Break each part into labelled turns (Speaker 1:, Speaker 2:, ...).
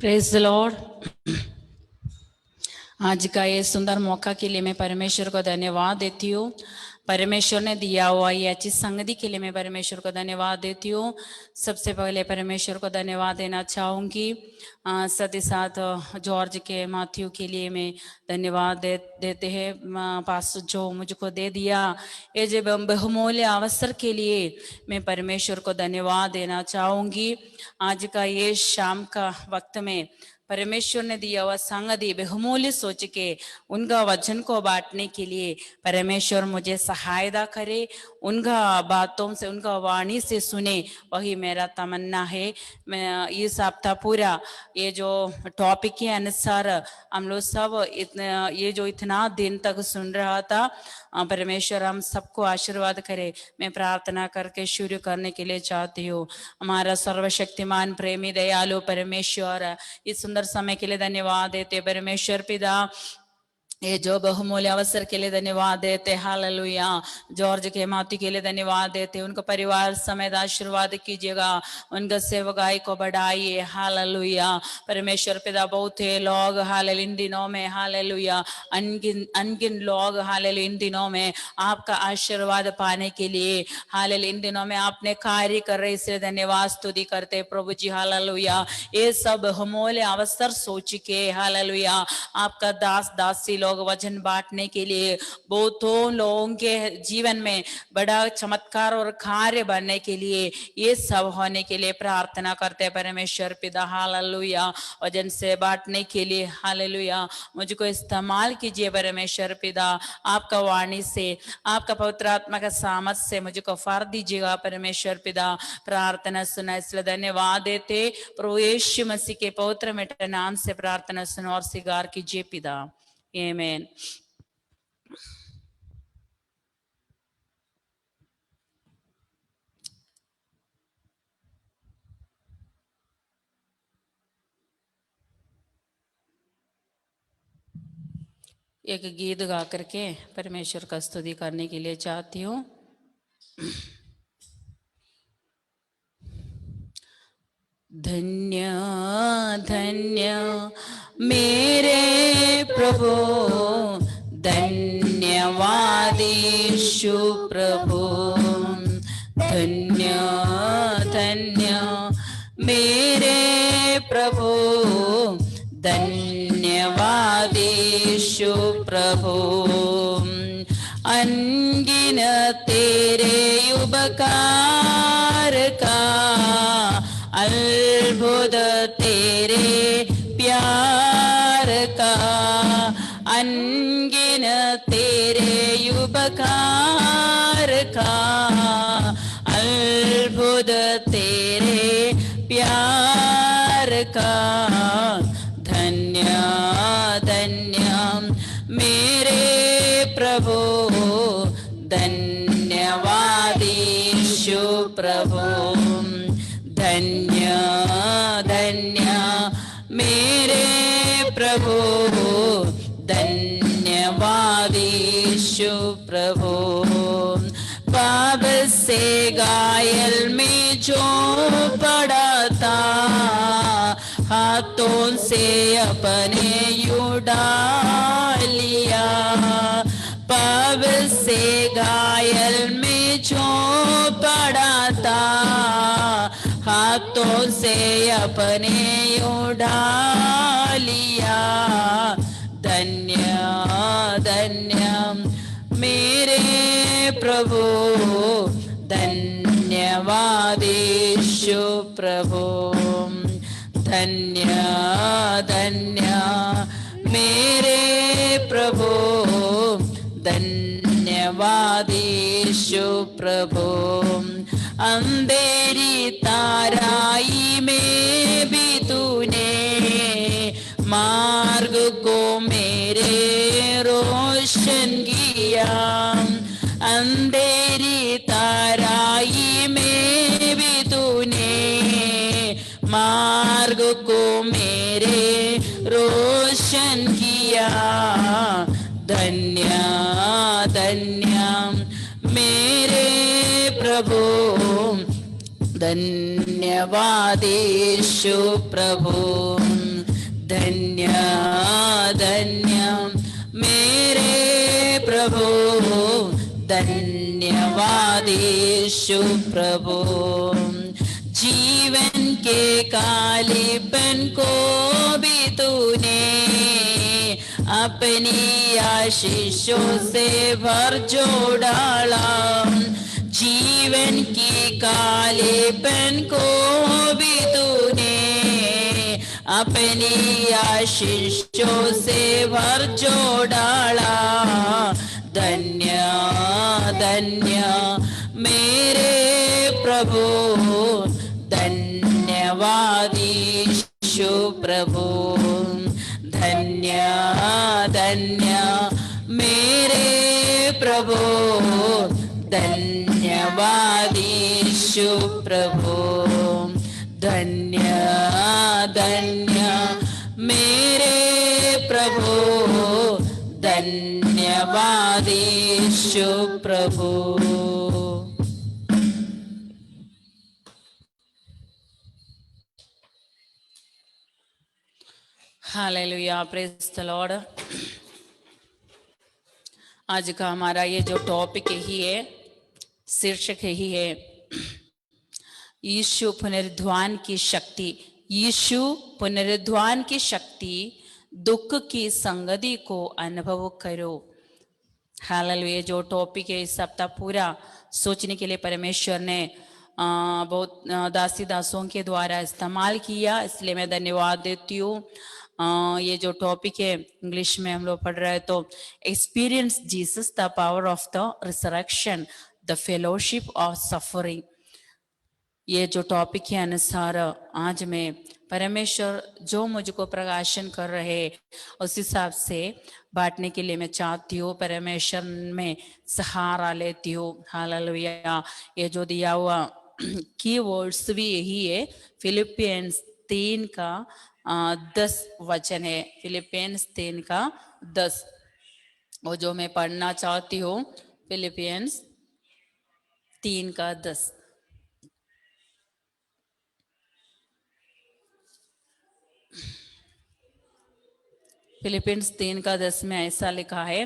Speaker 1: Praise the Lord. आज का ये सुंदर मौका के लिए मैं परमेश्वर को धन्यवाद देती हूँ। परमेश्वर ने दिया हुआ ये अच्छी संगति के लिए मैं परमेश्वर को धन्यवाद देती हूँ। सबसे पहले परमेश्वर को धन्यवाद देना चाहूँगी। साथ ही साथ जॉर्ज के माथ्यू के लिए मैं धन्यवाद देते हैं। पास्टर जो मुझको दे दिया ये जो बहुमूल्य अवसर के लिए मैं परमेश्वर को धन्यवाद देना चाहूँगी। आज का ये शाम का वक्त में परमेश्वर ने दिया हुआ संगति बहुमूल्य सोच के उनका वचन को बांटने के लिए परमेश्वर मुझे सहायता करे, उनका बातों से उनका वाणी से सुने, वही मेरा तमन्ना है। मैं इस हफ्ता पूरा ये जो टॉपिक के अनुसार हम लोग सब इतना दिन तक सुन रहा था, परमेश्वर हम सबको आशीर्वाद करे। मैं प्रार्थना करके शुरू करने के लिए चाहती हूँ। हमारा सर्वशक्तिमान प्रेमी दयालु परमेश्वर, इस सुंदर समय के लिए धन्यवाद देते परमेश्वर पिता। ये जो बहुमूल्य अवसर के लिए धन्यवाद देते। हालेलुया। जॉर्ज के माती के लिए धन्यवाद देते। उनका परिवार समेत आशीर्वाद कीजिएगा, उनका सेवकाई को बढ़ाइए। हालेलुया। परमेश्वर पिता बहुत है लोग हालेलुया इन दिनों में, हालेलुया अनगिन लोग हालेलुया इन दिनों में आपका आशीर्वाद पाने के लिए हालेलुया इन दिनों में आपने कार्य कर रहे, इसलिए धन्यवाद स्तुति करते प्रभु जी। हालेलुया। ये सब बहुमूल्य अवसर सोच के हालेलुया आपका दास दासी लोग वचन बांटने के लिए बहुतों लोगों के जीवन में बड़ा चमत्कार और कार्य बनने के लिए ये सब होने के लिए प्रार्थना करते हैं परमेश्वर पिता। हालेलुया। वचन से बांटने के लिए हालेलुया मुझको इस्तेमाल कीजिए परमेश्वर पिता। आपका वाणी से आपका पवित्र आत्मा का सामर्थ से मुझको फर दीजिएगा परमेश्वर पिता। प्रार्थना सुना इसलिए धन्यवाद देते प्रभु यीशु मसीह के पवित्र मिठे नाम से प्रार्थना सुनो और स्वीकार कीजिए पिता। आमीन। एक गीत गा करके परमेश्वर का स्तुति करने के लिए चाहती हूँ। धन्य धन्य मेरे प्रभु, धन्यवाद यीशु प्रभु। धन्य धन्य मेरे प्रभु, धन्यवाद यीशु प्रभु। अनगिन तेरे उपकार का, अद्भुत तेरे प्यार का। अनगिन तेरे उपकार का, अद्भुत तेरे प्यार का। धन्य धन्य मेरे प्रभु, धन्यवाद यीशु प्रभु। धन्य धन्य मेरे प्रभु, धन्यवाद यीशु प्रभु। पाप से घायल में जो पड़ा था, हाथों से अपने उड़ा लिया। पाप से घायल में जो पड़ा था, हाथों से अपने उड़ा लिया। धन्य धन्य मेरे प्रभु, धन्यवाद यीशु प्रभु। धन्य धन्य मेरे प्रभु, धन्यवाद यीशु प्रभु। अंधेरी ताराई में भी तूने मार्ग को मेरे रोशन किया। अंधेरी ताराई में भी तूने मार्ग को मेरे रोशन किया। धन्य धन्य मेरे प्रभु, धन्यवाद यीशु प्रभु, धन्य धन्य मेरे प्रभु, धन्यवाद यीशु प्रभु। जीवन के कालीपन को भी तूने अपनी आशीषों से भर जो डाला, जीवन की कालीपन को भी तूने अपनी आशीषों से भर जो डाला। धन्य धन्य मेरे प्रभु, धन्यवाद यीशु प्रभु, धन्य धन्य मेरे प्रभु, धन्यवाद यीशु प्रभु, धन्य धन्य मेरे प्रभु, धन्यवाद यीशु प्रभु। Hallelujah, praise the Lord. आज का हमारा ये जो टॉपिक यही है, शीर्षक यही है, यीशु पुनरुत्थान की शक्ति। यीशु पुनरुत्थान की शक्ति, दुख की संगति को अनुभव करो। हालेलुया, जो टॉपिक है इस सप्ताह पूरा सोचने के लिए परमेश्वर ने बहुत दासी दासों के द्वारा इस्तेमाल किया, इसलिए मैं धन्यवाद देती हूँ। ये जो टॉपिक है इंग्लिश में हम लोग पढ़ रहे हैं, तो experience Jesus the power of the resurrection, the fellowship of suffering. ये जो टॉपिक के अनुसार आज मैं परमेश्वर जो मुझको प्रकाशन कर रहे उस हिसाब से बांटने के लिए मैं चाहती हूँ। परमेश्वर में सहारा लेती हूँ। हालेलुया। ये जो दिया हुआ की वर्ड्स भी यही है, फिलिपियंस 3 का 10 वचन है। फिलिपियंस 3 का 10, वो जो मैं पढ़ना चाहती हूँ, फिलिपियंस 3 का 10। फिलिपियंस 3 का 10 में ऐसा लिखा है,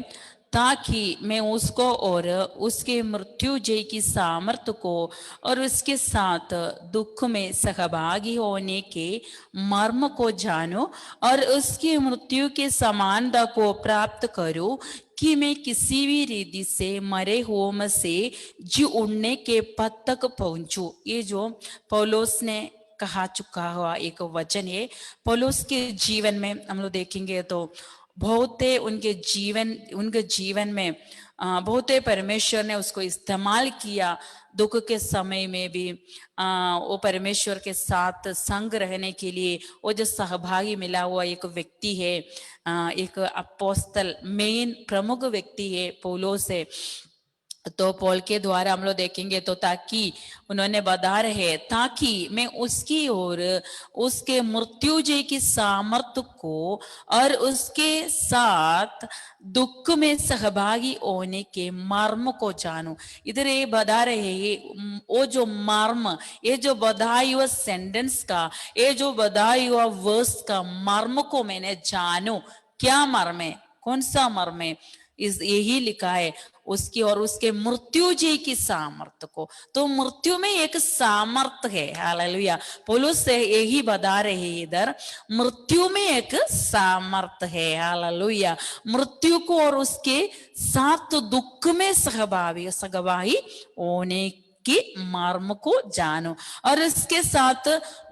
Speaker 1: ताकि मैं उसको और उसके मृत्यु जय की सामर्थ्य को और उसके साथ दुख में सहभागी होने के मर्म को जानूं और उसकी मृत्यु के समानता को प्राप्त करूं, कि मैं किसी भी रीति से मरे हुओं में से जी उड़ने के पद तक पहुंचूं। ये जो पौलुस ने कहा चुका हुआ एक वचन है। पौलुस के जीवन में हम लोग देखेंगे तो बहुत उनके जीवन में बहुत परमेश्वर ने उसको इस्तेमाल किया। दुख के समय में भी वो परमेश्वर के साथ संग रहने के लिए वो जो सहभागी मिला हुआ एक व्यक्ति है, एक अपोस्तल मेन प्रमुख व्यक्ति है पौलुस है। तो पौल के द्वारा हम लोग देखेंगे तो ताकि उन्होंने बता रहे, ताकि मैं उसकी और उसके मृत्यु जय की सामर्थ्य को और उसके साथ दुख में सहभागी होने के मर्म को जानूं। इधर ये बता रहे हैं, वो जो मर्म, ये जो बधाई हुआ सेंटेंस का, ये जो बधाई हुआ वर्स का मर्म को मैंने जानूं। क्या मर्म है? कौन सा मर्म है? इस यही लिखा है, उसकी और उसके मृत्यु जय की सामर्थ्य को। तो मृत्यु में एक सामर्थ्य है। हालेलुया। पौलुस से यही बता रहे इधर, मृत्यु में एक सामर्थ्य है। हालेलुया। मृत्यु को और उसके साथ दुख में सहभागी होने कि मर्म को जानो और इसके साथ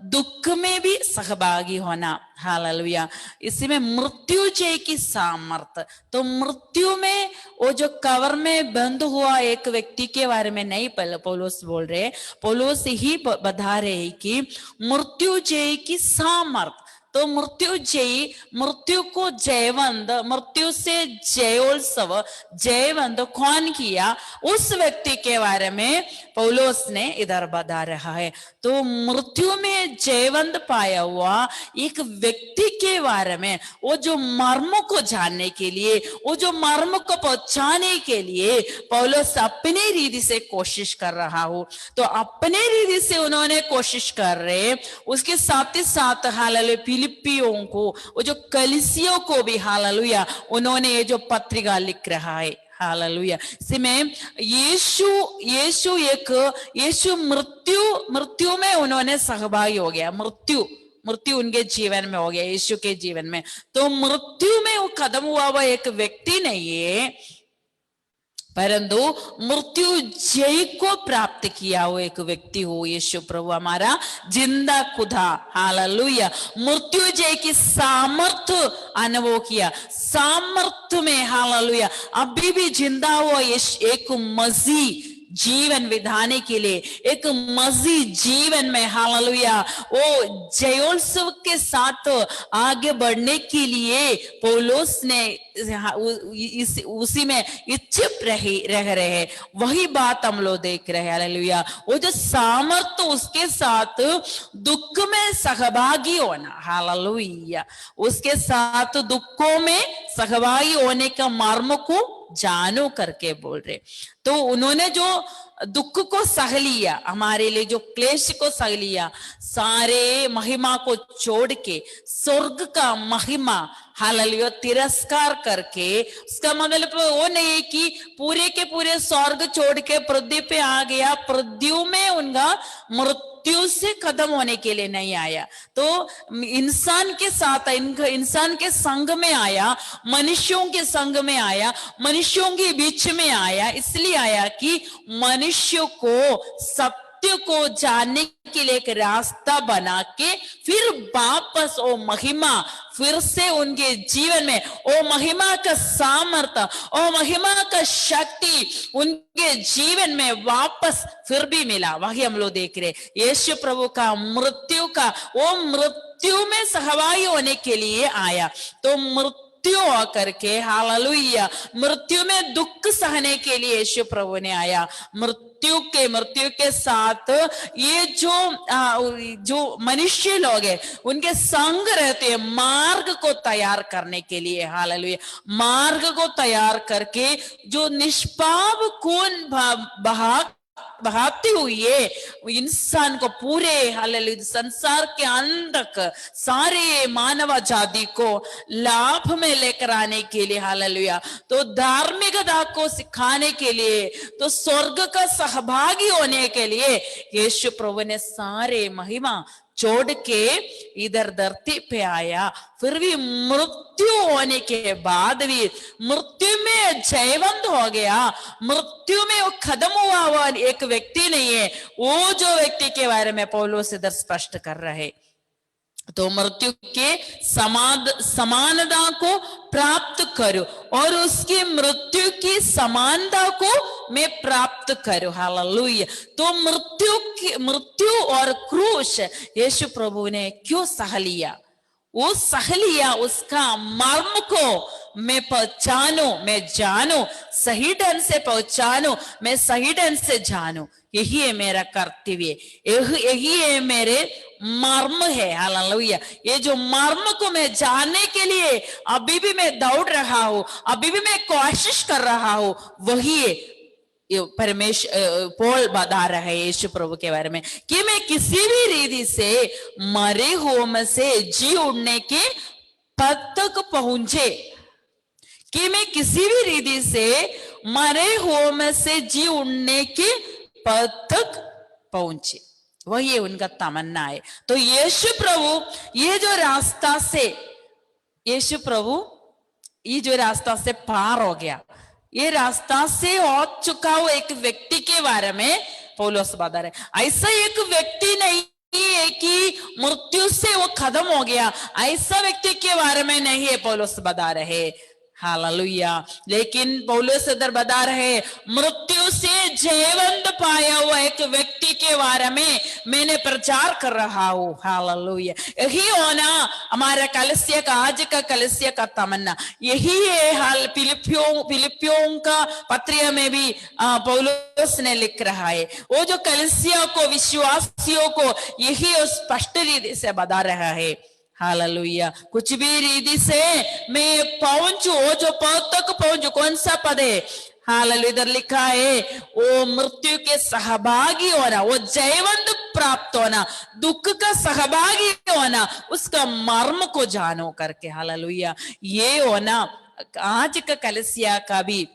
Speaker 1: दुख में भी सहभागी होना। हालेलुया। इसी में मृत्यु जय की सामर्थ्य। तो मृत्यु में वो जो कवर में बंद हुआ एक व्यक्ति के बारे में नहीं पौलुस बोल रहे, पौलुस ही बता रहे कि मृत्यु जय की सामर्थ्य। तो मृत्यु जयी, मृत्यु को जयवंत, मृत्यु से जयोत्सव, जयवंत कौन किया, उस व्यक्ति के बारे में पौलुस ने इधर बता रहा है। तो मृत्यु में जयवंत पाया हुआ एक व्यक्ति के बारे में, वो जो मर्म को जानने के लिए, वो जो मर्म को पहुंचाने के लिए पौलुस अपनी रीति से कोशिश कर रहा हो। तो अपने रीति से उन्होंने कोशिश कर रहे, उसके साथ ही साथ हालेलुया फिलिपियों को, वो जो कलीसियों को भी हालेलुया उन्होंने ये जो पत्रिका लिख रहा है हालेलुया। इसमें यीशु मृत्यु में उन्होंने सहभागी हो गया, मृत्यु उनके जीवन में हो गया, यीशु के जीवन में। तो मृत्यु में वो कदम हुआ एक व्यक्ति नहीं है, परंतु मृत्यु जय को प्राप्त किया हुआ एक व्यक्ति हो यीशु प्रभु, हमारा जिंदा खुदा हालेलुया। मृत्यु जय की सामर्थ्य अनुभव किया, सामर्थ्य में हालेलुया अभी भी जिंदा हुआ एक मसीह जीवन विधाने के लिए, एक मसीह जीवन में हालेलुया वो जयोत्सव के साथ आगे बढ़ने के लिए पौलुस ने उसी में इच्छुक रह रहे हैं। वही बात हम लोग देख रहे हैं हालेलुया। वो जो सामर्थ्य उसके साथ दुख में सहभागी होना हालेलुया, उसके साथ दुखों में सहभागी होने का मर्म को जानो करके बोल रहे। तो उन्होंने जो दुख को सह लिया, हमारे लिए जो क्लेश को सह लिया, सारे महिमा को छोड़ के स्वर्ग का महिमा हालेलुया तिरस्कार करके, उसका मतलब वो नहीं है कि पूरे के पूरे स्वर्ग छोड़ के पृथ्वी पे आ गया, पृथ्वी में उनका मृत्यु से खत्म होने के लिए नहीं आया। तो इंसान के साथ, इंसान के संग में आया, मनुष्यों के संग में आया, मनुष्यों के बीच में आया, इसलिए आया कि मनुष्य को सत्य को जानने के लिए एक रास्ता बना के फिर वापस वो महिमा फिर से उनके जीवन में, वो महिमा का सामर्थ्य, वो महिमा का शक्ति उनके जीवन में वापस फिर भी मिला। वही हम लोग देख रहे, यीशु प्रभु का मृत्यु का, वो मृत्यु में सहभागी होने के लिए आया। तो मृत्यु आकर के हालेलुया मृत्यु में दुख सहने के लिए यीशु प्रभु ने आया। मृत्यु के साथ ये जो मनुष्य लोग हैं उनके संग रहते हैं, मार्ग को तैयार करने के लिए हालेलुया, मार्ग को तैयार करके जो निष्पाप खून बहाती हुई है इंसान को पूरे हालेलुया संसार के अंत तक सारे मानव जाति को लाभ में लेकर आने के लिए हालेलुया, तो धार्मिकता को सिखाने के लिए, तो स्वर्ग का सहभागी होने के लिए यीशु प्रभु ने सारे महिमा छोड़ के इधर धरती पे आया। फिर भी मृत्यु होने के बाद भी मृत्यु में जयवंत हो गया, मृत्यु में वो खत्म हुआ एक व्यक्ति नहीं है, वो जो व्यक्ति के बारे में पौलुस इधर स्पष्ट कर रहे। तो मृत्यु के समानता को प्राप्त करो और उसकी मृत्यु की समानता को मैं प्राप्त करूं हालेलुया। तो मृत्यु और क्रूस यीशु प्रभु ने क्यों सह लिया, वो सह लिया, उसका मर्म को मैं पहचानू, मैं जानू, सही ढंग से पहचानू, मैं सही ढंग से जानू, यही है मेरा कर्तव्य, यही है मेरे मर्म है हालेलुया। ये जो मर्म को मैं जानने के लिए अभी भी मैं दौड़ रहा हूं, अभी भी मैं कोशिश कर रहा हूं, वही है पौल बता रहा है यीशु प्रभु के बारे में कि मैं किसी भी रीति से मरे हुए से जी उठने के पद तक पहुंचे, कि मैं किसी भी रीति से मरे हुए से जी उठने के पद तक पहुंचे, वही उनका तमन्ना है। तो यीशु प्रभु ये जो रास्ता से, यीशु प्रभु ये जो रास्ता से पार हो गया, ये रास्ता से हो चुका हुआ एक व्यक्ति के बारे में पौलुस बता रहे। ऐसा एक व्यक्ति नहीं है कि मृत्यु से वो खत्म हो गया, ऐसा व्यक्ति के बारे में नहीं है पौलुस बता रहे हालेलुया। लेकिन पौलुस इधर बता रहे, मृत्यु से जीवंत पाया हुआ एक व्यक्ति के बारे में मैंने प्रचार कर रहा हूँ। हालेलुया। यही होना हमारा कलीसिया का, आज का कलीसिया का तमन्ना यही है। हाल फिलिपियों का पत्रिया में भी पौलुस ने लिख रहा है, वो जो कलीसिया को, विश्वासियों को यही स्पष्ट रीति से बता रहा है। हालेलुया। कुछ भी रीति से मैं पहुंचू, वो जो पद तक पहुंचू, कौन सा पद है? हालेलुया। इधर लिखा है वो मृत्यु के सहभागी होना, वो जीवंत प्राप्त होना, दुख का सहभागी होना, उसका मर्म को जानो करके। हालेलुया। ये होना आज का कलीसिया का भी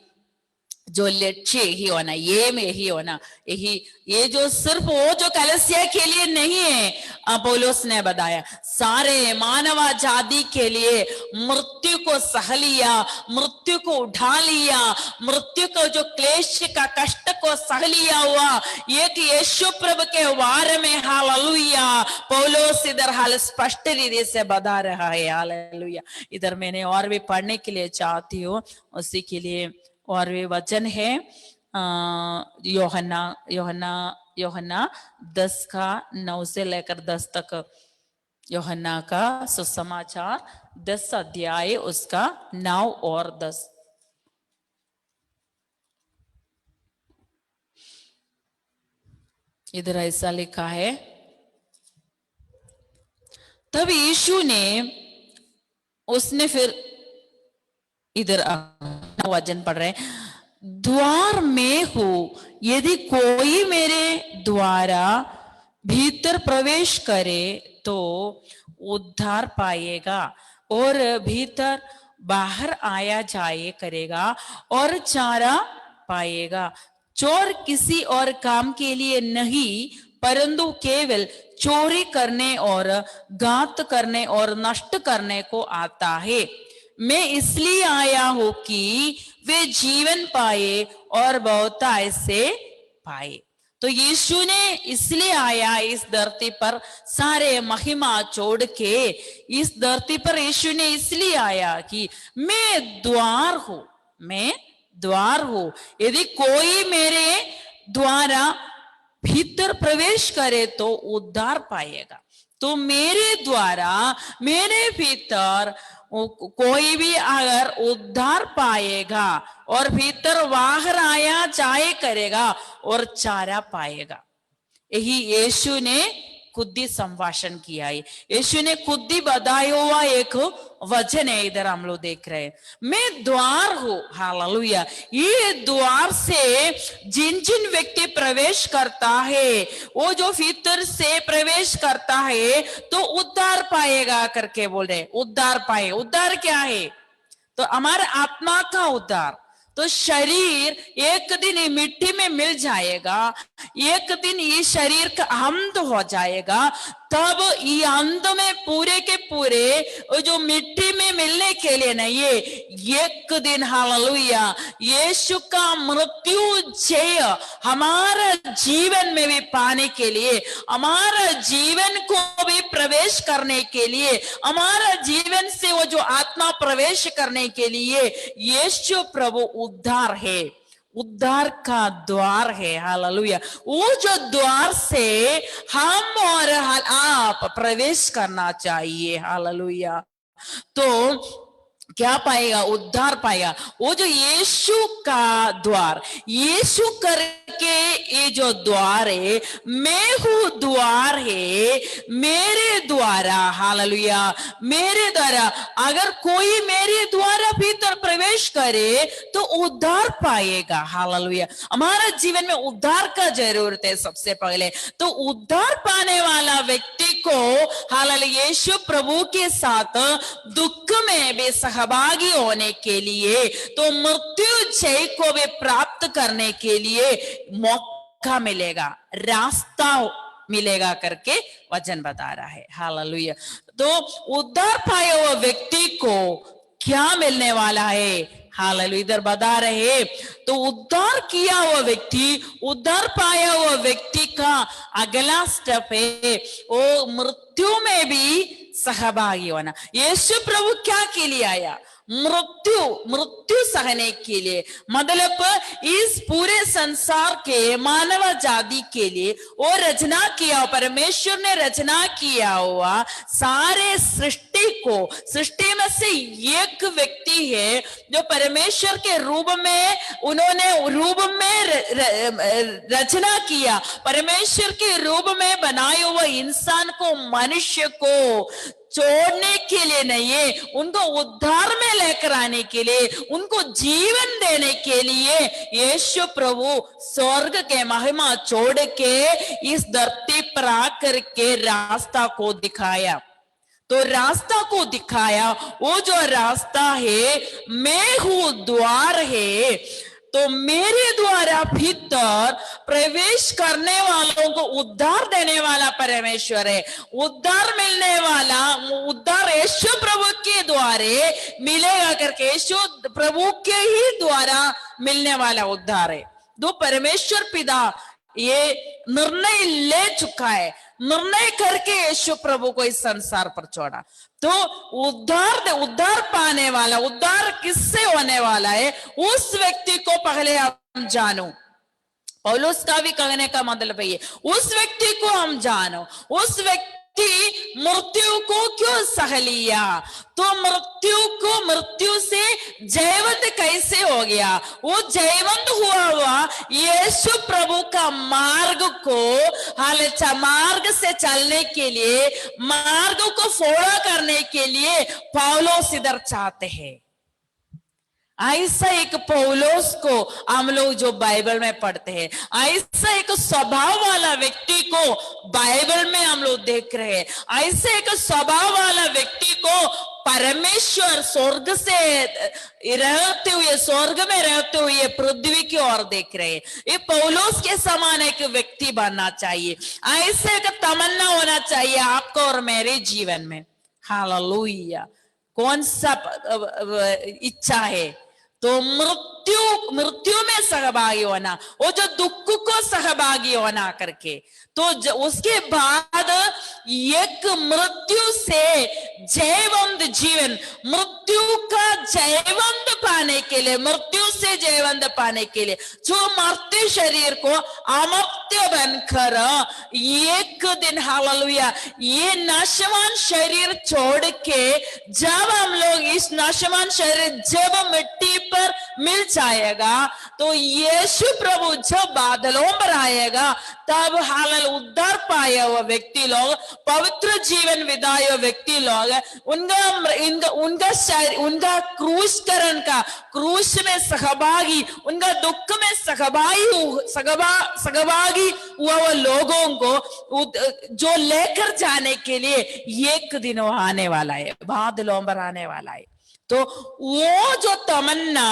Speaker 1: जो लक्ष्य ही होना, ये में ही होना, यही ये जो सिर्फ वो जो कलीसिया के लिए नहीं है, पौलुस ने बताया सारे मानव जाति के लिए मृत्यु को सह लिया, मृत्यु को उठा लिया, मृत्यु को जो क्लेश का कष्ट को सह लिया हुआ एक यीशु प्रभु के वार में। हालेलुया। पौलुस इधर हाल स्पष्ट रीति से बता रहा है। हालेलुया। इधर मैंने और भी पढ़ने के लिए चाहती हूँ, उसी के लिए और वे वचन है यूहन्ना 10 का 9 से लेकर 10 तक। यूहन्ना का सुसमाचार 10 अध्याय उसका 9 और 10। इधर ऐसा लिखा है, तब यीशु ने, उसने फिर, इधर वचन पढ़ रहे, द्वार में हूं, यदि कोई मेरे द्वारा भीतर प्रवेश करे तो उद्धार पाएगा और भीतर बाहर आया जाए करेगा और चारा पाएगा। चोर किसी और काम के लिए नहीं, परंतु केवल चोरी करने और घात करने और नष्ट करने को आता है। मैं इसलिए आया हूं कि वे जीवन पाए और बहुतायत से पाए। तो यीशु ने इसलिए आया इस धरती पर, सारे महिमा छोड़ के इस धरती पर यीशु ने इसलिए आया कि मैं द्वार हूं, मैं द्वार हूं, यदि कोई मेरे द्वारा भीतर प्रवेश करे तो उद्धार पाएगा। तो मेरे द्वारा, मेरे भीतर कोई भी अगर उद्धार पाएगा और भीतर बाहर आया जाए करेगा और चारा पाएगा। यही यीशु ने खुद ही संभाषण किया है, यीशु ने खुद ही बताया हुआ एक वचन है। इधर हम लोग देख रहे हैं, मैं द्वार हूं। हालेलुया। ये द्वार से जिन जिन व्यक्ति प्रवेश करता है, वो जो भीतर से प्रवेश करता है तो उद्धार पाएगा करके बोल रहे। उद्धार पाए, उद्धार क्या है? तो हमारे आत्मा का उद्धार। तो शरीर एक दिन ये मिट्टी में मिल जाएगा, एक दिन ये शरीर का अंत हो जाएगा, तब ये अंत में पूरे के पूरे जो मिट्टी में मिलने के लिए नहीं है, एक दिन हालेलुया यीशु का मृत्यु जय हमारा जीवन में भी पाने के लिए, हमारा जीवन को भी प्रवेश करने के लिए, हमारा जीवन से वो जो आत्मा प्रवेश करने के लिए यीशु प्रभु उद्धार है, उद्धार का द्वार है। हालेलुया। वो जो द्वार से हम और आप प्रवेश करना चाहिए। हालेलुया। तो क्या पाएगा? उद्धार पाएगा। वो जो यीशु का द्वार, यीशु करके ये जो द्वार है, मैं हूं द्वार है, मेरे द्वारा, हालेलुया, मेरे द्वारा अगर कोई मेरे द्वारा भीतर प्रवेश करे तो उद्धार पाएगा। हालेलुया। हमारा जीवन में उद्धार का जरूरत है सबसे पहले। तो उद्धार पाने वाला व्यक्ति को हालेलुया यीशु प्रभु के साथ दुख में भी सहभागी होने के लिए, तो मृत्यु जय को भी प्राप्त करने के लिए मौका मिलेगा, रास्ता मिलेगा करके वचन बता रहा है। हालेलुया। तो उद्धार पाए हुए व्यक्ति को क्या मिलने वाला है? हालेलुया इधर बता रहे। तो उद्धार किया हुआ व्यक्ति, उद्धार पाया हुआ व्यक्ति का अगला स्टेप है वो मृत्यु में भी सहभागी होना। यीशु प्रभु क्या के लिए आया? मृत्यु मृत्यु सहने के लिए, मतलब इस पूरे संसार के मानव जाति के लिए वो रचना किया, परमेश्वर ने रचना किया हुआ सारे सृष्टि में से एक व्यक्ति है जो परमेश्वर के रूप में उन्होंने रूप में रचना किया, परमेश्वर के रूप में बनाए हुए इंसान को, मनुष्य को छोड़ने के लिए नहीं, उनको उद्धार में लेकर आने के लिए, उनको जीवन देने के लिए यीशु प्रभु स्वर्ग के महिमा छोड़ के इस धरती पर आकर के रास्ता को दिखाया। तो रास्ता को दिखाया, वो जो रास्ता है, मैं हूं द्वार है, तो मेरे द्वारा भीतर प्रवेश करने वालों को उद्धार देने वाला परमेश्वर है। उद्धार मिलने वाला, उद्धार यीशु प्रभु के द्वारा मिलेगा करके, यीशु प्रभु के ही द्वारा मिलने वाला उद्धार है। तो परमेश्वर पिता ये निर्णय ले चुका है, निर्णय करके यीशु प्रभु को इस संसार पर छोड़ा। तो उद्धार पाने वाला, उद्धार किससे होने वाला है, उस व्यक्ति को पहले हम जानो। पौलुस का भी कहने का मतलब है, उस व्यक्ति को हम जानो। उस व्यक्ति मृत्यु को क्यों सह लिया, तो मृत्यु से जयवंत कैसे हो गया, वो जयवंत हुआ यीशु प्रभु का मार्ग से चलने के लिए, मार्ग को फोड़ा करने के लिए पौलुस इधर चाहते हैं। ऐसा एक पौलुस को हम लोग जो बाइबल में पढ़ते हैं, ऐसा एक स्वभाव वाला व्यक्ति को बाइबल में हम लोग देख रहे हैं। ऐसे एक स्वभाव वाला व्यक्ति को परमेश्वर स्वर्ग से रहते हुए, स्वर्ग में रहते हुए पृथ्वी की ओर देख रहे हैं। ये पौलुस के समान एक व्यक्ति बनना चाहिए, ऐसे एक तमन्ना होना चाहिए आपको और मेरे जीवन में। हालेलुया। कौन सा इच्छा है, तो मृत्यु में सहभागी होना, वो जो दुख को सहभागी होना करके, तो उसके बाद एक मृत्यु से जयवंत जीवन, मृत्यु का जयवंत पाने के लिए, मृत्यु से जयवंत पाने के लिए, जो मर्त्य शरीर को अमर्त्य बनकर एक दिन, हालेलुया, ये नाशवान शरीर छोड़ के जब हम लोग इस नाशवान शरीर जब मिट्टी पर मिल जाएगा, तो यीशु प्रभु जब बादलों पर आएगा, तब हालेलुया उद्धार पाया हुआ व्यक्ति लोग, पवित्र जीवन बिताए हुए व्यक्ति लोग, उनका क्रूस में सहभागी, उनका दुख में सहभागी हुआ वो लोगों को जो लेकर जाने के लिए एक दिन वो आने वाला है, बादलों पर आने वाला है। तो वो जो तमन्ना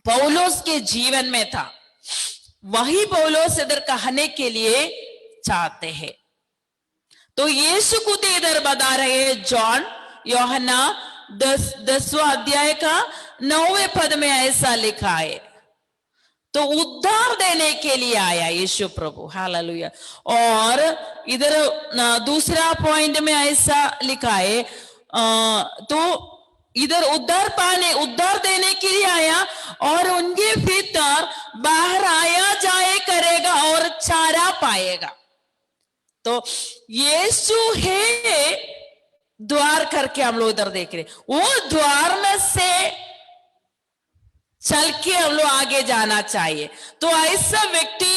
Speaker 1: पौलुस के जीवन में था, वही पौलुस इधर कहने के लिए चाहते हैं। तो यीशु खुद इधर बता रहे हैं, जॉन यूहन्ना 10वां अध्याय का 9वें पद में ऐसा लिखा है, तो उद्धार देने के लिए आया यीशु प्रभु, हालेलुया। और इधर दूसरा पॉइंट में ऐसा लिखा है, तो इधर उद्धार देने के लिए आया और उनके भीतर बाहर आया जाए करेगा और चारा पाएगा। तो यीशु है द्वार करके हम लोग इधर देख रहे, वो द्वार में से चल के हम लोग आगे जाना चाहिए। तो ऐसा व्यक्ति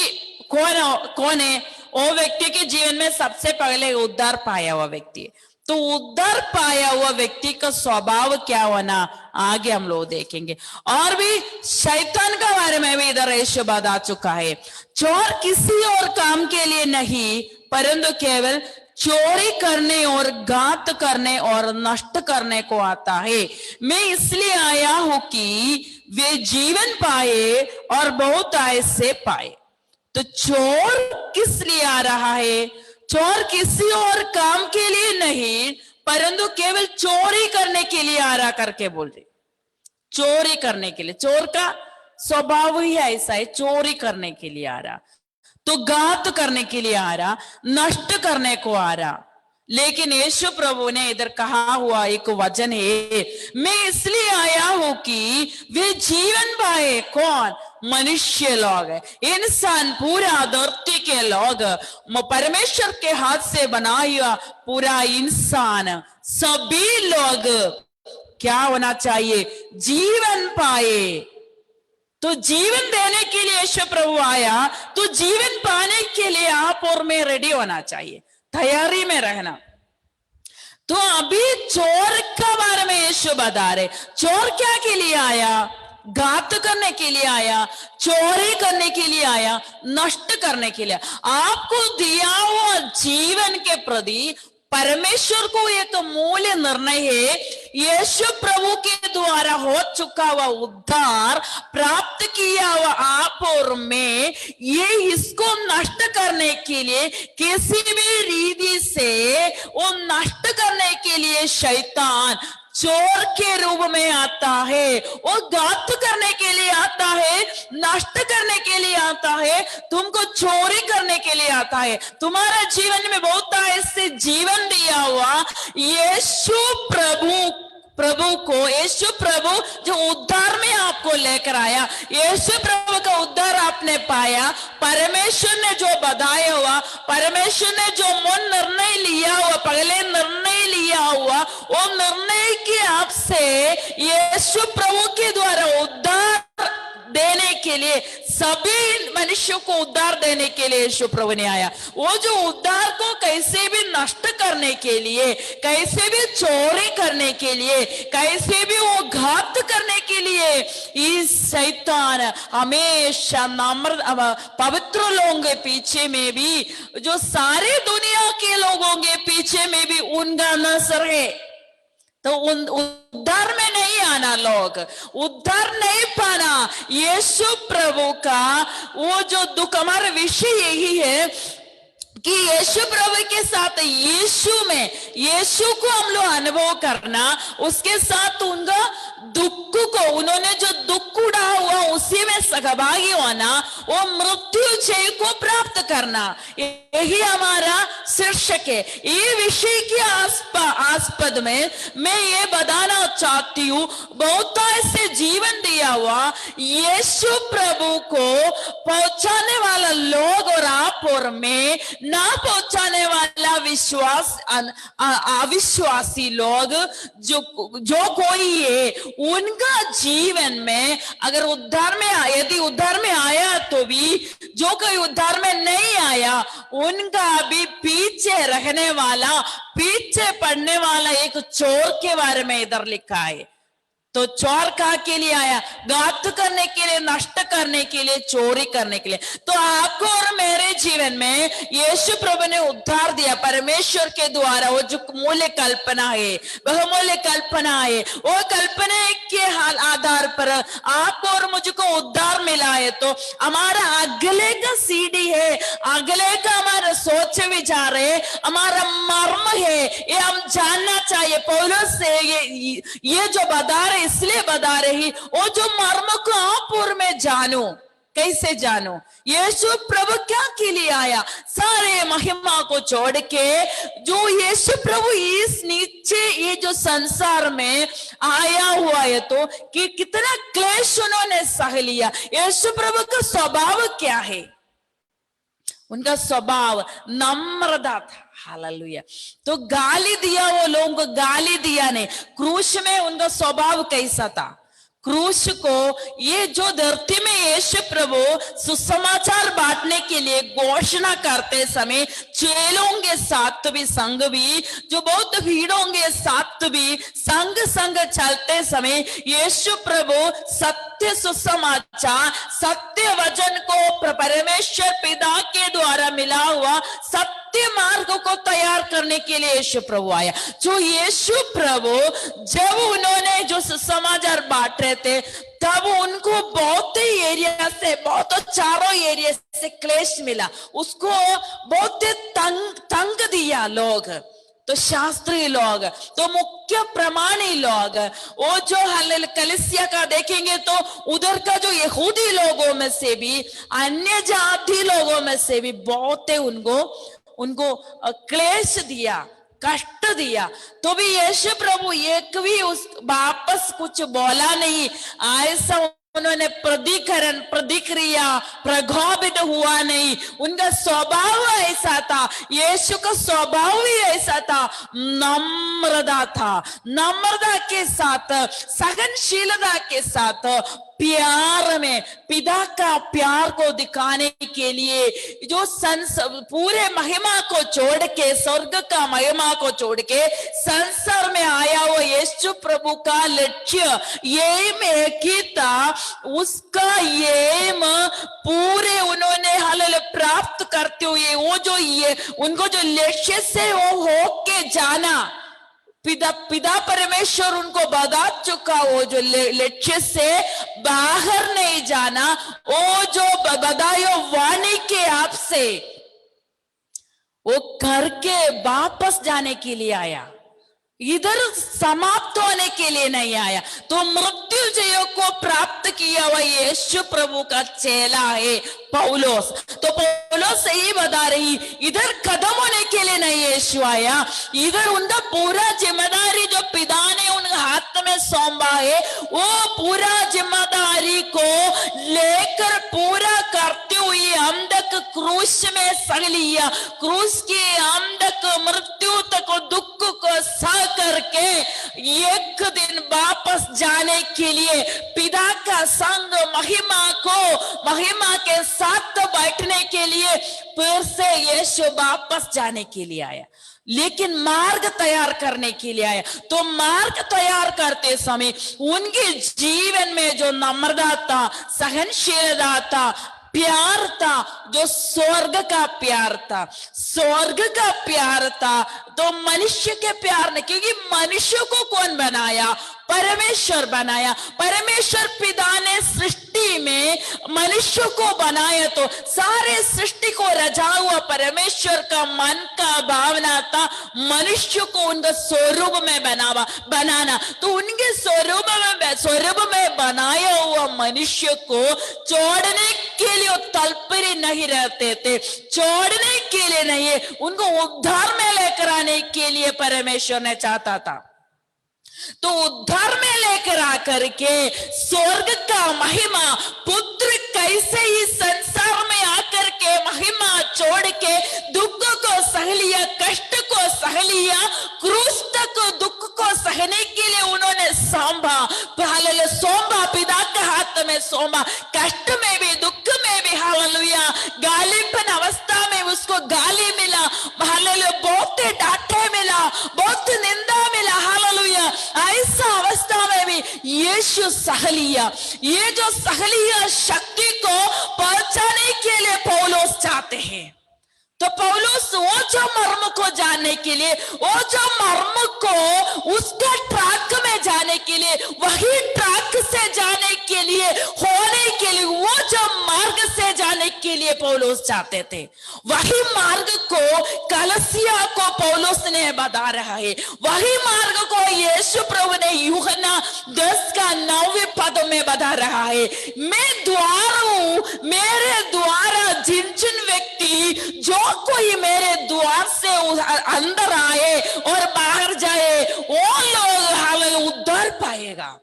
Speaker 1: कौन है? वो व्यक्ति के जीवन में सबसे पहले उद्धार पाया हुआ व्यक्ति है। तो उद्धार पाया हुआ व्यक्ति का स्वभाव क्या होना, आगे हम लोग देखेंगे। और भी शैतान के बारे में भी इधर यीशु बता चुका है, चोर किसी और काम के लिए नहीं, परंतु केवल चोरी करने और घात करने और नष्ट करने को आता है। मैं इसलिए आया हूं कि वे जीवन पाए और बहुत ऐसे पाए। तो चोर किस लिए आ रहा है? चोर किसी और काम के लिए नहीं, परंतु केवल चोरी करने के लिए आ रहा करके बोल रहे, चोरी करने के लिए। चोर का स्वभाव ही ऐसा है, चोरी करने के लिए आ रहा, तो घात करने के लिए आ रहा, नष्ट करने को आ रहा। लेकिन यीशु प्रभु ने इधर कहा हुआ एक वचन है, मैं इसलिए आया हूं कि वे जीवन पाए। कौन? मनुष्य लोग, इंसान, पूरा धरती के लोग, परमेश्वर के हाथ से बना हुआ पूरा इंसान, सभी लोग क्या होना चाहिए? जीवन पाए। तो जीवन देने के लिए यीशु प्रभु आया, तो जीवन पाने के लिए आप और मैं रेडी होना चाहिए, तैयारी में रहना। तो अभी चोर का बारे में यीशु बता रहे, चोर क्या के लिए आया? घात करने के लिए आया, चोरी करने के लिए आया, नष्ट करने के लिए। आपको दिया हुआ जीवन के प्रति परमेश्वर को एक मूल्य निर्णय है, यीशु प्रभु के द्वारा हो चुका हुआ उद्धार प्राप्त किया हुआ आप और मैं, ये इसको नष्ट करने के लिए किसी भी रीति से वो नष्ट करने के लिए शैतान चोर के रूप में आता है, वो घात करने के लिए आता है, नष्ट करने के लिए आता है, तुमको चोरी करने के लिए आता है। तुम्हारा जीवन में बहुत ऐसे जीवन दिया हुआ यीशु प्रभु को, यीशु प्रभु जो उद्धार में आपको लेकर आया, यीशु प्रभु का उद्धार आपने पाया, परमेश्वर ने जो बताया हुआ, परमेश्वर ने जो मन निर्णय लिया हुआ, पहले निर्णय लिया हुआ, वो निर्णय की आपसे यीशु प्रभु के द्वारा उद्धार देने के लिए, सभी मनुष्यों को उद्धार देने के लिए यीशु प्रभु ने आया। वो जो उद्धार को कैसे भी नष्ट करने के लिए, कैसे भी चोरी करने के लिए, कैसे भी वो घात करने के लिए, इस शैतान हमेशा पवित्र लोगों के पीछे में भी, जो सारे दुनिया के लोगों के पीछे में भी उनका नजर है। तो उद्धार में नहीं आना, लोग उद्धार नहीं पाना। यीशु प्रभु का वो जो दुख, हमारा विषय यही है कि यीशु प्रभु के साथ, यीशु में, यीशु को हम लोग अनुभव करना, उसके साथ उनका दुख को, उन्होंने जो दुख उड़ा हुआ उसी में सहभागी होना, वो मृत्यु जय को प्राप्त करना, यही हमारा शीर्षक है। ये विषय के आस्पद में मैं ये बताना चाहती हूँ, बहुत ऐसे जीवन दिया हुआ यीशु प्रभु को पहुंचाने वाला लोग और आप और मैं, ना पहुंचाने वाला अविश्वासी लोग, जो कोई है, उनका जीवन में अगर उद्धार में, यदि उद्धार में आया तो भी, जो कोई उद्धार में नहीं आया, उनका भी पीछे रहने वाला, पीछे पड़ने वाला एक चोर के बारे में इधर लिखा है। तो चोर कहा के लिए आया? घात करने के लिए, नष्ट करने के लिए, चोरी करने के लिए। तो आपको और मेरे जीवन में यीशु प्रभु ने उद्धार दिया परमेश्वर के द्वारा। वो जो मूल्य कल्पना है, बहुमूल्य कल्पना है, वो कल्पना के आधार पर आपको और मुझको उद्धार मिला है। तो हमारा अगले का सीढ़ी है, अगले का हमारा सोच विचार है, हमारा मर्म है, ये हम जानना चाहिए। पौलुस से ये जो बता रहे, इसलिए बता रही, वो जो मर्म को आप और मैं जानूं। कैसे जानो? यीशु प्रभु क्या के लिए आया? सारे महिमा को छोड़ के जो यीशु प्रभु इस नीचे ये जो संसार में आया हुआ है, तो कि कितना क्लेश उन्होंने सह लिया। यीशु प्रभु का स्वभाव क्या है? उनका स्वभाव नम्रता था। हालेलुया। तो गाली दिया, वो लोगों को गाली दिया नहीं। क्रूस में उनका स्वभाव कैसा था? क्रूस को, ये जो धरती में यीशु प्रभु सुसमाचार बांटने के लिए घोषणा करते समय, चेलों के साथ भी, संग भी, जो बहुत भीड़ों के साथ भी संग चलते समय, यीशु प्रभु सत्य सुसमाचार, सत्य वचन को परमेश्वर पिता के द्वारा मिला हुआ सत्य मार्ग को तैयार करने के लिए यीशु प्रभु आया। जो यीशु प्रभु जब उन्होंने जो सुसमाचार बांट रहे थे, तब उनको बहुत ही एरिया से, बहुत चारों एरिया से क्लेश मिला, उसको बहुत तंग दिया लोग। तो शास्त्री लोग, तो मुख्य प्रमाणी लोग, वो जो कलीसिया का देखेंगे तो उधर का जो यहूदी लोगों में से भी, अन्य जाति लोगों में से भी बहुत उनको क्लेश दिया, कष्ट दिया, तो भी यीशु प्रभु एक भी उस वापस कुछ बोला नहीं। ऐसा उन्होंने प्रतिक्रिया प्रभावित हुआ नहीं। उनका स्वभाव ऐसा था, यीशु का स्वभाव ही ऐसा था, नम्रता था। नम्रता के साथ, सहनशीलता के साथ, प्यार में पिता का प्यार को दिखाने के लिए जो पूरे महिमा को छोड़ के, स्वर्ग का महिमा को छोड़ के संसार में आया वो यीशु प्रभु का लक्ष्य एम एक ही था। उसका एम पूरे उन्होंने हालेलुया प्राप्त करते हुए वो जो ये उनको जो लक्ष्य से वो होके जाना, पिता परमेश्वर उनको बता चुका, वो जो लक्ष्य से बाहर नहीं जाना, वो जो बतायो वाणी के आपसे वो करके वापस जाने के लिए आया, इधर समाप्त होने के लिए नहीं आया। तो मृत्यु जय को प्राप्त किया हुआ यीशु प्रभु का चेला है पौलोस। तो पौलोस यही बता रही, इधर खत्म होने के लिए नहीं यीशु आया, इधर उनका पूरा जिम्मेदारी जो पिता ने उनके हाथ में सौंपा है, वो पूरा जिम्मेदारी को लेकर पूरा करते हुए हम तक क्रूस में सह लिया, क्रूस के हम तक मृत्यु तक दुख को सह करके एक दिन वापस जाने के लिए पिता का संग महिमा के साथ बैठने के लिए फिर से यीशु वापस जाने के लिए आया, लेकिन मार्ग तैयार करने के लिए आया। तो मार्ग तैयार करते समय उनके जीवन में जो नम्रता था, सहनशीलता था, प्यार था, जो स्वर्ग का प्यार था, स्वर्ग का प्यार था, तो मनुष्य के प्यार नहीं, क्योंकि मनुष्य को कौन बनाया? परमेश्वर बनाया। परमेश्वर पिता ने सृष्टि में मनुष्य को बनाया, तो सारे सृष्टि को रचा हुआ परमेश्वर का मन का भावना था मनुष्य को उनका स्वरूप में बनाना। तो उनके स्वरूप में बनाया हुआ मनुष्य को छोड़ने के लिए तत्पर नहीं रहते थे, छोड़ने के लिए नहीं, उनको उद्धार में लेकर आने के लिए परमेश्वर ने चाहता था। तो उद्धार में लेकर आकर के स्वर्ग का महिमा पुत्र कैसे ही संसार में आकर के महिमा छोड़ के दुख को सह लिया, कष्ट को सह लिया, क्रूस तक दुख को सहने के लिए उन्होंने सौंपा पिता के हाथ में सौंपा, कष्ट में भी दुख में भी हालेलुया, गालीपन अवस्था में उसको गाली मिला, हालेलुया, बहुत डांटे मिला, बहुत निंदा मिला, हालेलुया, ऐसा अवस्था में भी यीशु सह लिया। ये जो सह लिया शक्ति को पहुंचाने के लिए पौलुस चाहते हैं। तो पौलुस वो जो मर्म को जानने के लिए, वो जो मर्म को उसके ट्रैक में जाने के लिए, वही ट्रैक से जाने के लिए, होने के लिए, वो जो मार्ग से जाने के लिए पौलुस चाहते थे, वही मार्ग को कलसिया को पौलुस ने बता रहा है। वही मार्ग को यीशु प्रभु ने यूहन्ना 10:9 में बता रहा है। मैं द्वार हूं, मेरे द्वारा जिन व्यक्ति जो कोई मेरे द्वार से अंदर आए और बाहर जाए, वो लोग हालेलुया उद्धार पाएगा।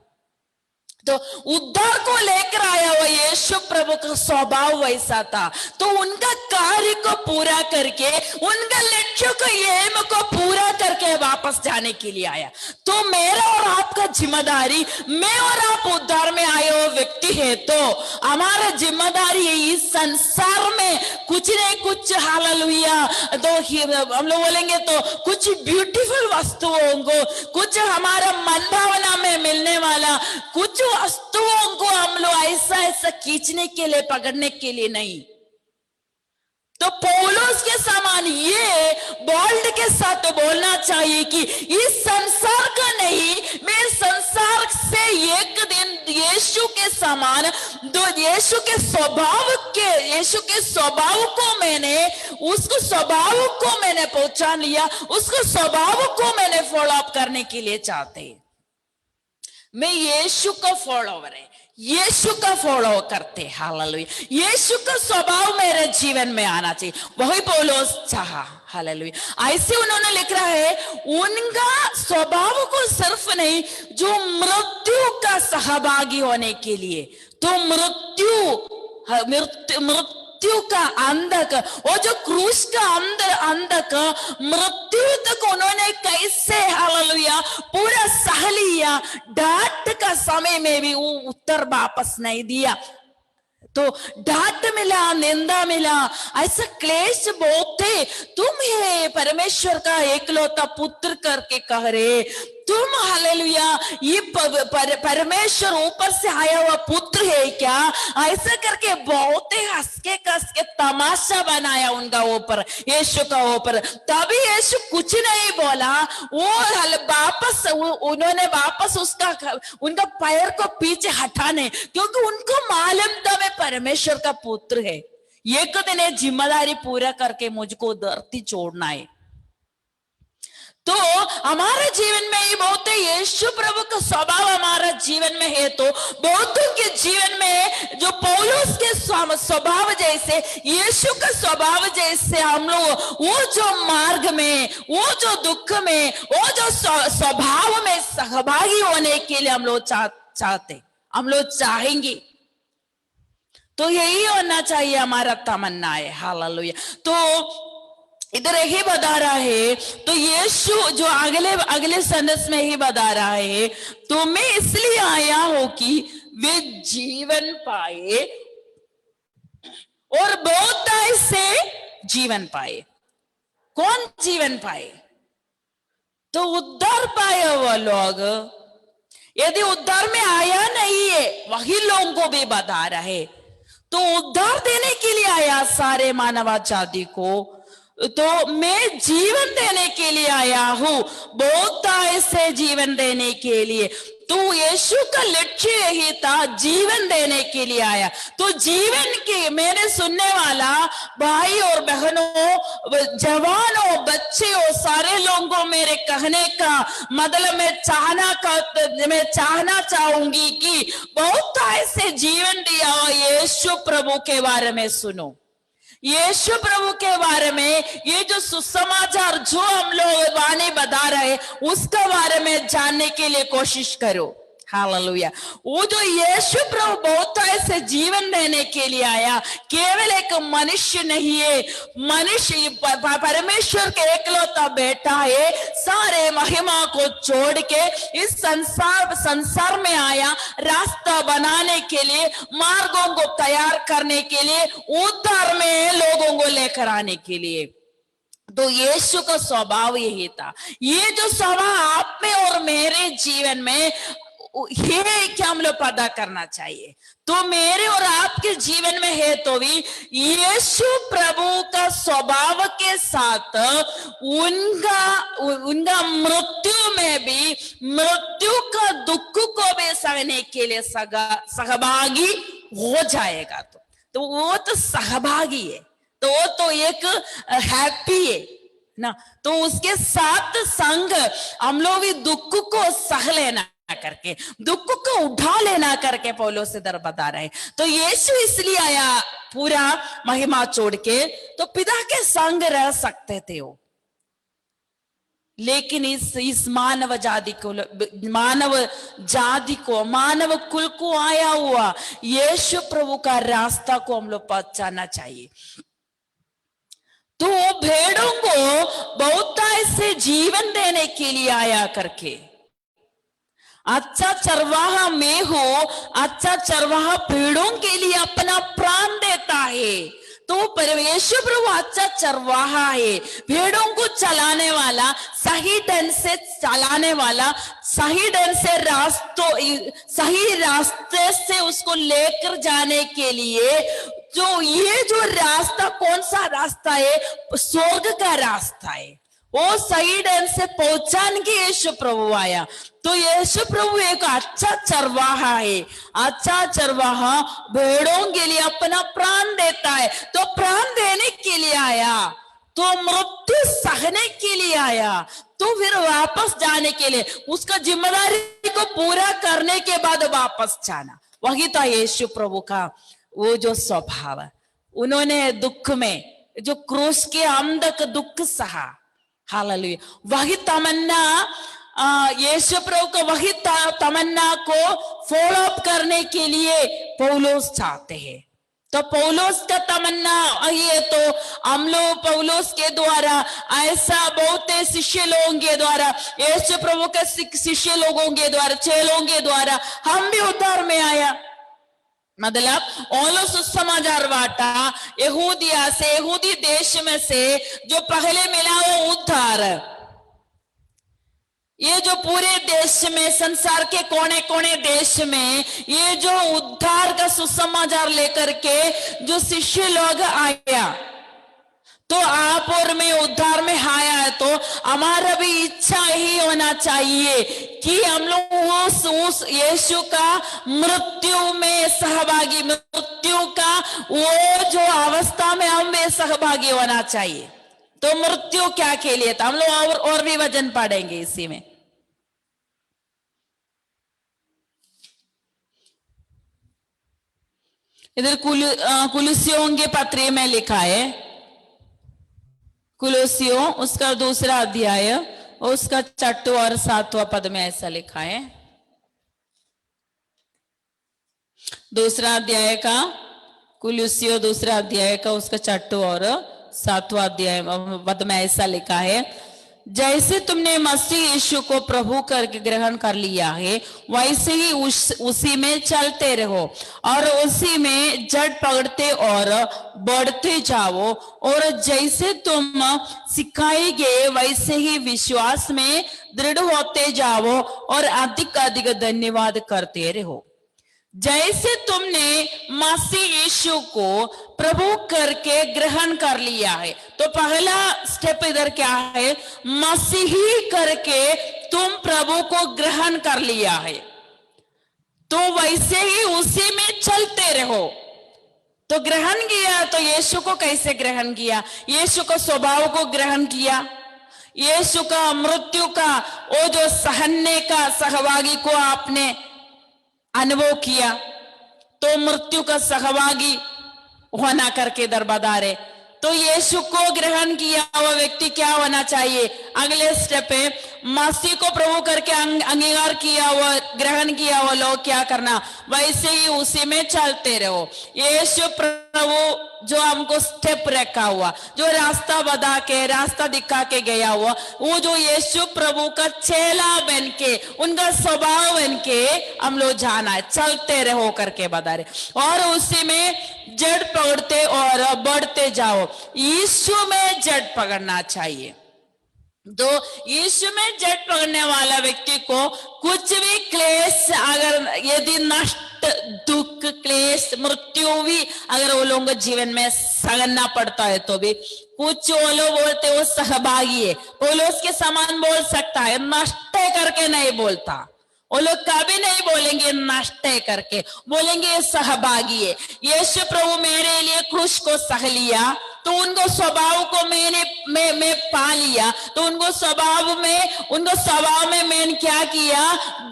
Speaker 1: तो उद्धार को लेकर आया हुआ यीशु प्रभु का स्वभाव वैसा था। तो उनका कार्य को पूरा करके, उनका लक्ष्य को एम को पूरा करके वापस जाने के लिए आया। तो मेरा और आपका जिम्मेदारी, मैं और आप उद्धार में आए हुए व्यक्ति है, तो हमारा जिम्मेदारी इस संसार में कुछ नहीं कुछ हालेलुया, तो हम लोग बोलेंगे तो कुछ ब्यूटीफुल वस्तुओं को, कुछ हमारा मन भावना में मिलने वाला कुछ वस्तुओं को हम लोग ऐसा खींचने के लिए, पकड़ने के लिए नहीं। तो पौलुस के समान ये बोल्ड के साथ बोलना चाहिए कि इस संसार का नहीं, मैं संसार से एक दिन यीशु के समान, यीशु के स्वभाव को मैंने, उसको स्वभाव को मैंने पहचान लिया, उसको स्वभाव को मैंने फॉलो अप करने के लिए चाहते। मैं यीशु का फॉलोवर है, यीशु का फॉलो करते। हालेलुया। यीशु का स्वभाव मेरे जीवन में आना चाहिए, वही पौलुस चाहा। हालेलुया। ऐसे उन्होंने लिख रहा है, उनका स्वभाव को सिर्फ नहीं, जो मृत्यु का सहभागी होने के लिए, तो मृत्यु का अंधक, वो जो क्रूस का अंधक मृत्यु तक उन्होंने कैसे हालेलुया पूरा सह लिया। डांट का समय में भी वो उत्तर वापस नहीं दिया, तो डांट मिला, निंदा मिला, ऐसा क्लेश बहुत थे। तुम ये परमेश्वर का एकलौता पुत्र करके कह रहे, तुम हालेलुया ये परमेश्वर ऊपर से आया हुआ पुत्र है क्या? ऐसा करके बहुत ही हंस के तमाशा बनाया उनका ऊपर, यीशु का ऊपर। तभी यीशु कुछ नहीं बोला, वो वापस उन्होंने वापस उनका पैर को पीछे हटाने, क्योंकि उनको मालूम था मैं परमेश्वर का पुत्र है। एक दिन ये जिम्मेदारी पूरा करके मुझको धरती छोड़ना है। तो हमारे जीवन में ये बहुत है, यीशु प्रभु का स्वभाव हमारा जीवन में है। तो बहुतों के जीवन में जो पौलुस के स्वभाव जैसे, यीशु का स्वभाव जैसे हम लोग वो जो मार्ग में, वो जो दुख में, वो जो स्वभाव में सहभागी होने के लिए हम लोग चाहते, हम लोग चाहेंगे। तो यही होना चाहिए हमारा तमन्ना है। हालेलुया। तो इधर यही बता रहा है, तो यीशु जो अगले संदेश में ही बता रहा है, तो मैं इसलिए आया हूं कि वे जीवन पाए और बहुतायत से जीवन पाए। कौन जीवन पाए? तो उद्धार पाए वो लोग। यदि उद्धार में आया नहीं है, वही लोगों को भी बता रहा है, तो उद्धार देने के लिए आया सारे मानव जाति को। तो मैं जीवन देने के लिए आया हूं, बहुतायत से जीवन देने के लिए। तो यीशु का लक्ष्य यही था, जीवन देने के लिए आया। तो जीवन के मेरे सुनने वाला भाई और बहनों, जवानों, बच्चों, सारे लोगों को मेरे कहने का मतलब मैं चाहना चाहूंगी कि बहुतायत से जीवन दिया हुआ यीशु प्रभु के बारे में सुनो। यीशु प्रभु के बारे में ये जो सुसमाचार जो हम लोग वाणी बता रहे, उसके बारे में जानने के लिए कोशिश करो। हालेलुया। वो जो यीशु प्रभु बहुतायत से जीवन देने के लिए आया, केवल एक मनुष्य नहीं है, मनुष्य परमेश्वर के एकलौता बेटा है। सारे महिमा को छोड़ के इस संसार में आया, रास्ता बनाने के लिए, मार्गों को तैयार करने के लिए, उद्धार में लोगों को लेकर आने के लिए। तो यीशु का स्वभाव यही था। ये जो स्वभाव आप में और मेरे जीवन में ये क्या हम लोग पता करना चाहिए, तो मेरे और आपके जीवन में है। तो भी यीशु प्रभु का स्वभाव के साथ उनका मृत्यु में भी, मृत्यु का दुख को भी सहने के लिए सहभागी हो जाएगा। तो वो तो सहभागी है, तो वो तो एक हैप्पी है ना। तो उसके साथ संग हम लोग भी दुख को सह लेना करके, दुख को उठा लेना करके पौलुस इधर बता रहे। तो यीशु इसलिए आया पूरा महिमा छोड़ के, तो पिता के संग रह सकते थे वो, लेकिन इस मानव कुल को आया हुआ यीशु प्रभु का रास्ता को हम लोग पहचानना चाहिए। तो भेड़ों को बहुतायत से जीवन देने के लिए आया करके, अच्छा चरवाहा मैं हूं, अच्छा चरवाहा भेड़ों के लिए अपना प्राण देता है। तो परमेश्वर प्रभु अच्छा चरवाहा है, भेड़ों को चलाने वाला, सही ढंग से चलाने वाला, सही ढंग से सही रास्ते से उसको लेकर जाने के लिए। जो ये जो रास्ता, कौन सा रास्ता है? स्वर्ग का रास्ता है। वो सही ढंग से पहुंचाने के यीशु प्रभु आया। तो यीशु प्रभु एक अच्छा चरवाहा है। अच्छा चरवाहा भेड़ों के लिए अपना प्राण देता है। तो प्राण देने के लिए आया, तो मृत्यु सहने के लिए आया, तो फिर वापस जाने के लिए, उसका जिम्मेदारी को पूरा करने के बाद वापस जाना, वही था यीशु प्रभु का वो जो स्वभाव। उन्होंने दुख में जो क्रूस के अंदर दुख सहा, हालेलुया। वही तमन्ना यीशु प्रभु को, वही तमन्ना को फॉलो अप करने के लिए पौलुस चाहते हैं। तो पौलुस का तमन्ना ये तो हम लोग पौलुस के द्वारा, ऐसा बहुत शिष्य लोगों के द्वारा, यीशु प्रभु के शिष्य लोगों के द्वारा, चेलों के द्वारा हम भी उद्धार में आया। मतलब ओलो सुसमाचार वाटा यहूदिया से, यहूदी देश में से जो पहले मिला वो उद्धार, ये जो पूरे देश में, संसार के कोने कोने देश में ये जो उद्धार का सुसमाचार लेकर के जो शिष्य लोग आया, तो आप और मैं उद्धार में आया है, तो हमारा भी इच्छा ही होना चाहिए कि हम लोग उस यीशु का मृत्यु में सहभागी, मृत्यु का वो जो अवस्था में हम भी सहभागी होना चाहिए। तो मृत्यु क्या के लिए था, हम लोग और भी वचन पढ़ेंगे इसी में। इधर कुलुसियों के पत्र में लिखा है, कुलुसियों उसका 2 अध्याय और उसका 6 और 7 पद में ऐसा लिखा है। 2 अध्याय का, कुलुसियों 2 अध्याय का उसका 6 और 7 अध्याय पद में ऐसा लिखा है, जैसे तुमने मसीह यीशु को प्रभु करके ग्रहण कर लिया है, वैसे ही उसी में चलते रहो और उसी में जड़ पकड़ते और बढ़ते जाओ, और जैसे तुम सिखाए गए वैसे ही विश्वास में दृढ़ होते जाओ और अधिक अधिक धन्यवाद करते रहो। जैसे तुमने मसीह यीशु को प्रभु करके ग्रहण कर लिया है, तो पहला स्टेप इधर क्या है, मसीही करके तुम प्रभु को ग्रहण कर लिया है, तो वैसे ही उसी में चलते रहो। तो ग्रहण किया, तो यीशु को कैसे ग्रहण किया, यीशु को स्वभाव को ग्रहण किया, यीशु का मृत्यु का वो जो सहने का सहभागी को आपने अनुभव किया, तो मृत्यु का सहभागी होना करके दरबादार है। तो यीशु को ग्रहण किया हुआ व्यक्ति क्या होना चाहिए, अगले स्टेप है मसीह को प्रभु करके अंगीकार किया हुआ, ग्रहण किया हुआ लोग क्या करना, वैसे ही उसी में चलते रहो। यीशु प्रभु जो हमको स्टेप रखा हुआ, जो रास्ता बता के, रास्ता दिखा के गया हुआ, वो जो यीशु प्रभु का चेला बन के, उनका स्वभाव बन के हम लोग जाना है, चलते रहो करके बता रहे, और उसी में जड़ पकड़ते और बढ़ते जाओ। यीशु में जड़ पकड़ना चाहिए। तो यीशु में जड़ पकड़ने वाला व्यक्ति को कुछ भी क्लेश, अगर यदि नष्ट, दुख, क्लेश, मृत्यु भी अगर वो लोगों को जीवन में सहना पड़ता है, तो भी कुछ वो लोग बोलते वो सहभागी है, वो लोग उसके समान बोल सकता है, नष्ट करके नहीं बोलता। वो लोग कभी नहीं बोलेंगे नष्ट करके, बोलेंगे सहभागी है। यीशु प्रभु मेरे लिए क्रूस को सह लिया, तो उनको स्वभाव को मैं पा लिया, तो उनको स्वभाव में मैंने क्या किया,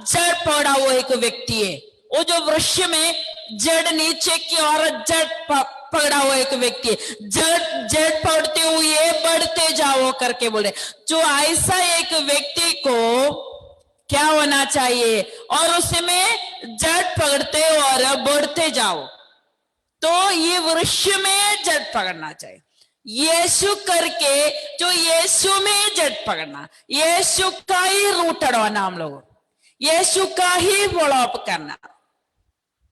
Speaker 1: जड़ पड़ा वो एक व्यक्ति है। वो जो वृक्ष में जड़ नीचे की और जड़ पकड़ा हुआ एक व्यक्ति, जड़ पड़ते हुए बढ़ते जाओ करके बोले। जो ऐसा एक व्यक्ति को क्या होना चाहिए, और उसमें जड़ पकड़ते और बढ़ते जाओ, तो ये वृक्ष में जड़ पकड़ना चाहिए। यीशु करके जो यीशु में जड़ पकड़ना, यीशु का ही रूट अड़वाना, हम लोग यीशु का ही फॉलो अप करना,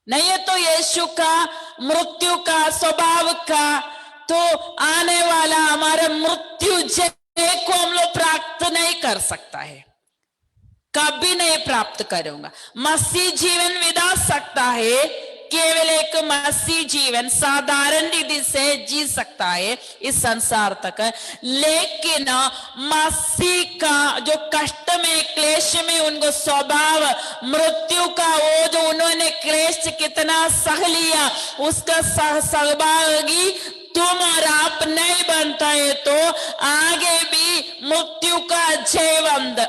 Speaker 1: नहीं है तो यीशु का मृत्यु का स्वभाव का, तो आने वाला हमारे मृत्यु जय को हम लोग प्राप्त नहीं कर सकता है, कभी नहीं प्राप्त करूंगा। मसीह जीवन विदा सकता है, केवल एक मसीह जीवन साधारण रीति से जी सकता है इस संसार तक, लेकिन मसीह का जो कष्ट में, क्लेश में उनको स्वभाव, मृत्यु का वो जो उन्होंने क्लेश कितना सह लिया, उसका सहभागी तुम और आप नहीं बनता है, तो आगे भी मृत्यु का जयवंत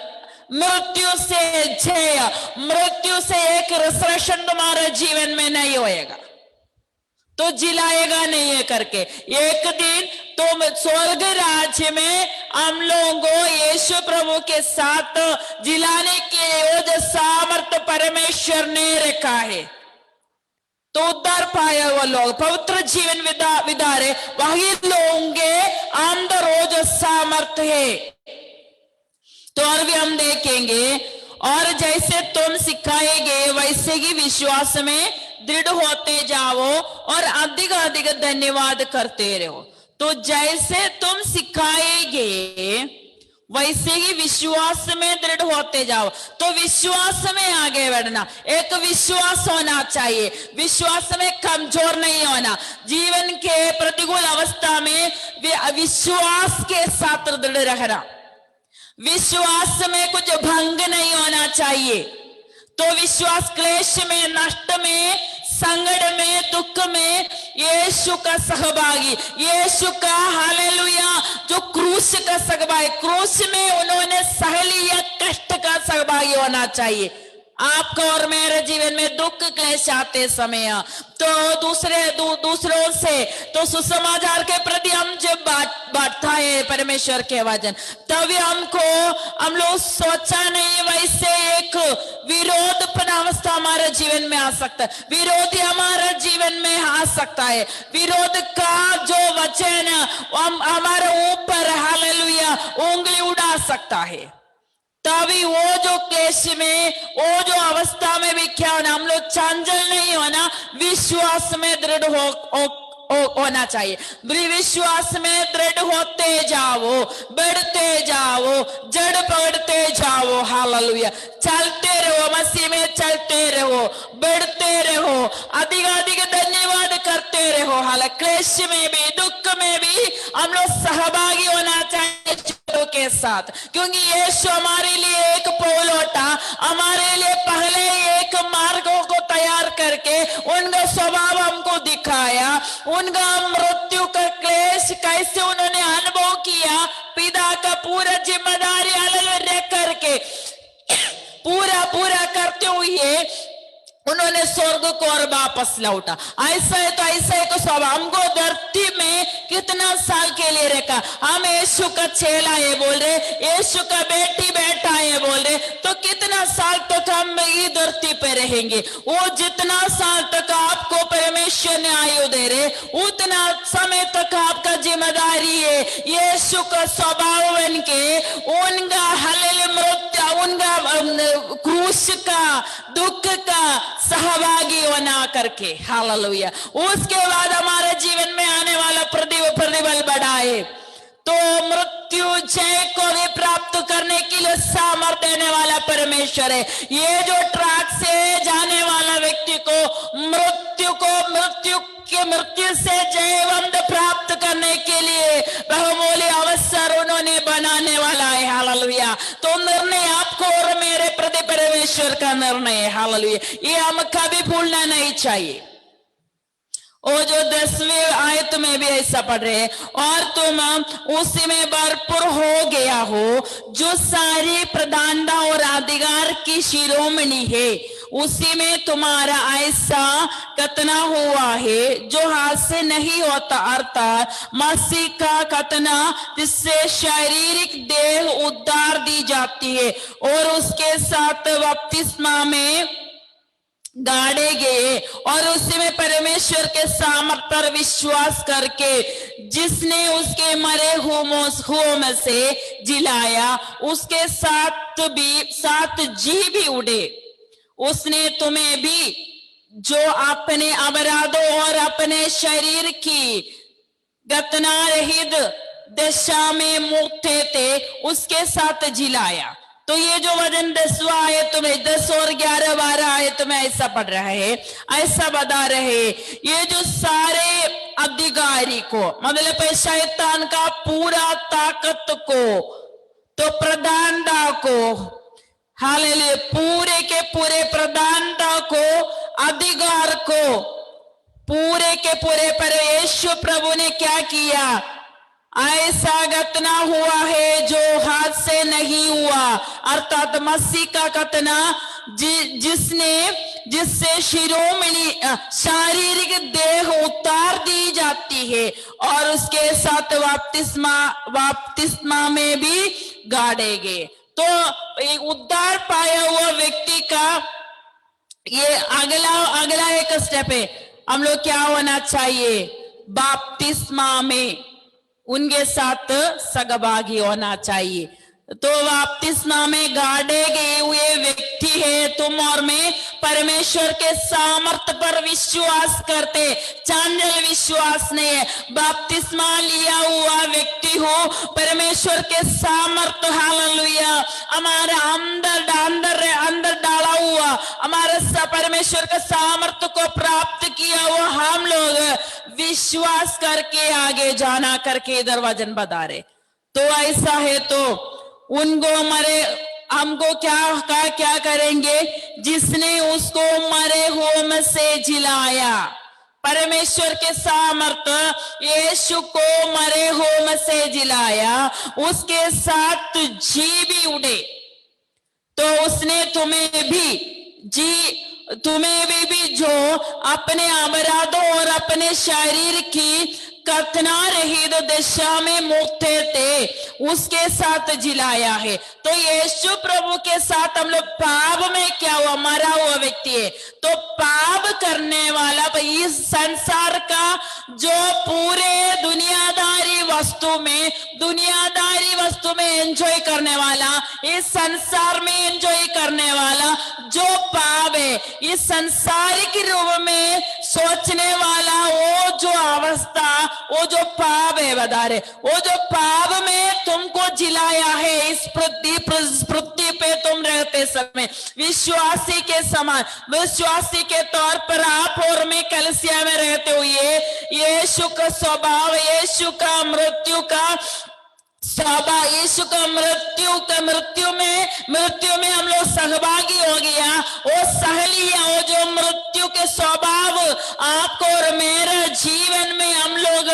Speaker 1: मृत्यु से जय, मृत्यु से एक रिसरेक्शन तुम्हारे जीवन में नहीं होएगा, तो जिलाएगा नहीं है करके। एक दिन तुम स्वर्ग राज्य में हम लोगों को यीशु प्रभु के साथ जिलाने के लिए जो सामर्थ परमेश्वर ने रखा है, तो उद्धार पाया हुआ लोग, पवित्र जीवन विदारे वही लोगों के अंदर वो जो सामर्थ है। तो और भी हम देखेंगे, और जैसे तुम सिखाएंगे वैसे ही विश्वास में दृढ़ होते जाओ और अधिक अधिक धन्यवाद करते रहो। तो जैसे तुम सिखाएंगे वैसे ही विश्वास में दृढ़ होते जाओ। तो विश्वास में आगे बढ़ना, एक विश्वास होना चाहिए, विश्वास में कमजोर नहीं होना। जीवन के प्रतिकूल अवस्था में विश्वास के साथ दृढ़ रहना, विश्वास में कुछ भंग नहीं होना चाहिए। तो विश्वास क्लेश में, नष्ट में, संकट में, दुख में यीशु का सहभागी, यीशु का हालेलुया जो क्रूस का सहभागी, क्रूस में उन्होंने सह लिया कष्ट का सहभागी होना चाहिए। आपका और मेरे जीवन में दुख क्लेश आते समय तो दूसरों से तो सुसमाचार के प्रति हम जब बांटता है परमेश्वर के वचन, तभी हम लोग सोचा नहीं वैसे एक विरोध अवस्था हमारे जीवन में आ सकता है, विरोधी हमारे जीवन में आ सकता है। विरोध का जो वचन हमारे ऊपर हालेलुया उंगली उड़ा सकता है। तभी वो जो क्लेश में, वो जो अवस्था में भी क्या होना, हम लोग चंचल नहीं होना, विश्वास में दृढ़ होना चाहिए। विश्वास में दृढ़ होते जाओ, बढ़ते जाओ, जड़ पकड़ते जाओ, हालेलुया। चलते रहो, मसीह में चलते रहो, बढ़ते रहो, अधिक अधिक धन्यवाद करते रहो। हालांकि क्लेश में भी, दुख में भी हम लोग सहभागी होना चाहिए के साथ, क्योंकि यीशु हमारे लिए एक पौलौटा, हमारे लिए पहले एक मार्गों को तैयार करके उनका स्वभाव हमको दिखाया, उनका मृत्यु का क्लेश कैसे उन्होंने अनुभव किया, पिता का पूरा जिम्मेदारी अलग रख करके पूरा करते हुए उन्होंने स्वर्ग को और वापस लौटा। ऐसा है तो ऐसा है तो सब हमको धरती में कितना साल के लिए रखा, हम यीशु का चेला है बोल रहे, यीशु का बेटी बेटा है बोल रहे, तो कितना साल तक हम ये धरती पे रहेंगे। वो जितना साल तक आपको परमेश्वर ने आयु दे रहे, उतना समय तक आपका जिम्मेदारी है यीशु का स्वभाव बन के उनका हालेलुया मृत्यु, उनका क्रूस का, दुख का सहभागी होना करके, हालेलुया। उसके बाद हमारे जीवन में आने वाला प्रतिबल बढ़ाए, तो मृत्यु जय को भी प्राप्त करने के लिए सामर्थ्य देने वाला परमेश्वर है। ये जो ट्रैक से जाने वाला व्यक्ति को मृत्यु से जयवंत प्राप्त करने के लिए बहुमूल्य अवसर उन्होंने बनाने वाला है, हालेलुया। तो निर्णय आपको और मेरे प्रति परमेश्वर का निर्णय है, हालेलुया। ये हम कभी भूलना नहीं चाहिए। और जो 10वीं आयत में भी ऐसा पढ़ रहे हैं, और तुम उसी में भरपूर हो गया हो जो सारी प्रधानता और अधिकार की शिरोमणि है, उसी में तुम्हारा ऐसा कतना हुआ है जो हाथ से नहीं होता, अर्थात मसीह का कतना, जिससे शारीरिक देह उद्धार दी जाती है और उसके साथ बपतिस्मा में गाड़े गए, और उसी में परमेश्वर के सामर्थ्य पर विश्वास करके जिसने उसके मरे हुओं में से जिलाया, उसके साथ जी भी उड़े। उसने तुम्हें भी जो अपने अपराधों और अपने शरीर की गतना रहित दशा में मुक्ते थे, उसके साथ जिलाया। तो ये जो वचन 10वां आयत में 10 और 11, 12 आयत में ऐसा पढ़ रहा है, ऐसा बता रहे, ये जो सारे अधिकारी को, मतलब शैतान का पूरा ताकत को, तो प्रधानता को, हालेलुया, पूरे के पूरे प्रधानता को, अधिकार को, पूरे के पूरे पर यीशु प्रभु ने क्या किया, ऐसा घटना हुआ है जो हाथ से नहीं हुआ, अर्थात मसीह का घटना जिससे शिरोमणि शारीरिक देह उतार दी जाती है और उसके साथ बपतिस्मा में भी गाड़े गए। तो एक उद्धार पाया हुआ व्यक्ति का ये अगला एक स्टेप है, हम लोग क्या होना चाहिए, बपतिस्मा में उनके साथ सहभागी होना चाहिए। तो बपतिस्मा में गाड़े गए हुए व्यक्ति है तुम और मैं, परमेश्वर के सामर्थ्य पर विश्वास करते, चांचल विश्वास नहीं है। बपतिस्मा लिया हुआ व्यक्ति हो, परमेश्वर के सामर्थ्य, हालेलुया, हमारे अंदर डाला हुआ हमारे परमेश्वर के सामर्थ्य को प्राप्त किया हुआ हम लोग विश्वास करके आगे जाना करके इधर वचन बता रहे। तो ऐसा है तो उनको हमको क्या करेंगे, जिसने उसको मरे हुए में से जिलाया, परमेश्वर के सामर्थ्य यीशु को मरे हुए में से जिलाया, उसके साथ जी भी उड़े, तो उसने तुम्हें भी जो अपने अपराधों और अपने शरीर की कतना रहित दशा में मुक्ते थे, उसके साथ जिलाया है। तो यीशु प्रभु के साथ हम लोग पाप में क्या हुआ, मरा हुआ व्यक्ति है। तो पाप करने वाला इस संसार का जो पूरे दुनियादारी वस्तु में एंजॉय करने वाला, इस संसार में एंजॉय करने वाला जो पाप है, इस संसारिक रूप में सोचने वाला वो जो अवस्था, वो जो पाप है बता रहे, वो जो पाप में तुमको जिलाया है, इस पृथ्वी पे तुम रहते समय विश्वासी के समान, विश्वासी के तौर पर आप और मैं कलीसिया में रहते हुए यीशु का स्वभाव, यीशु का मृत्यु का स्वभाव, यीशु का मृत्यु में हम लोग सहभागी हो गया, वो सह लिया, वो जो मृत्यु के स्वभाव आपको और मेरे जीवन में हम लोग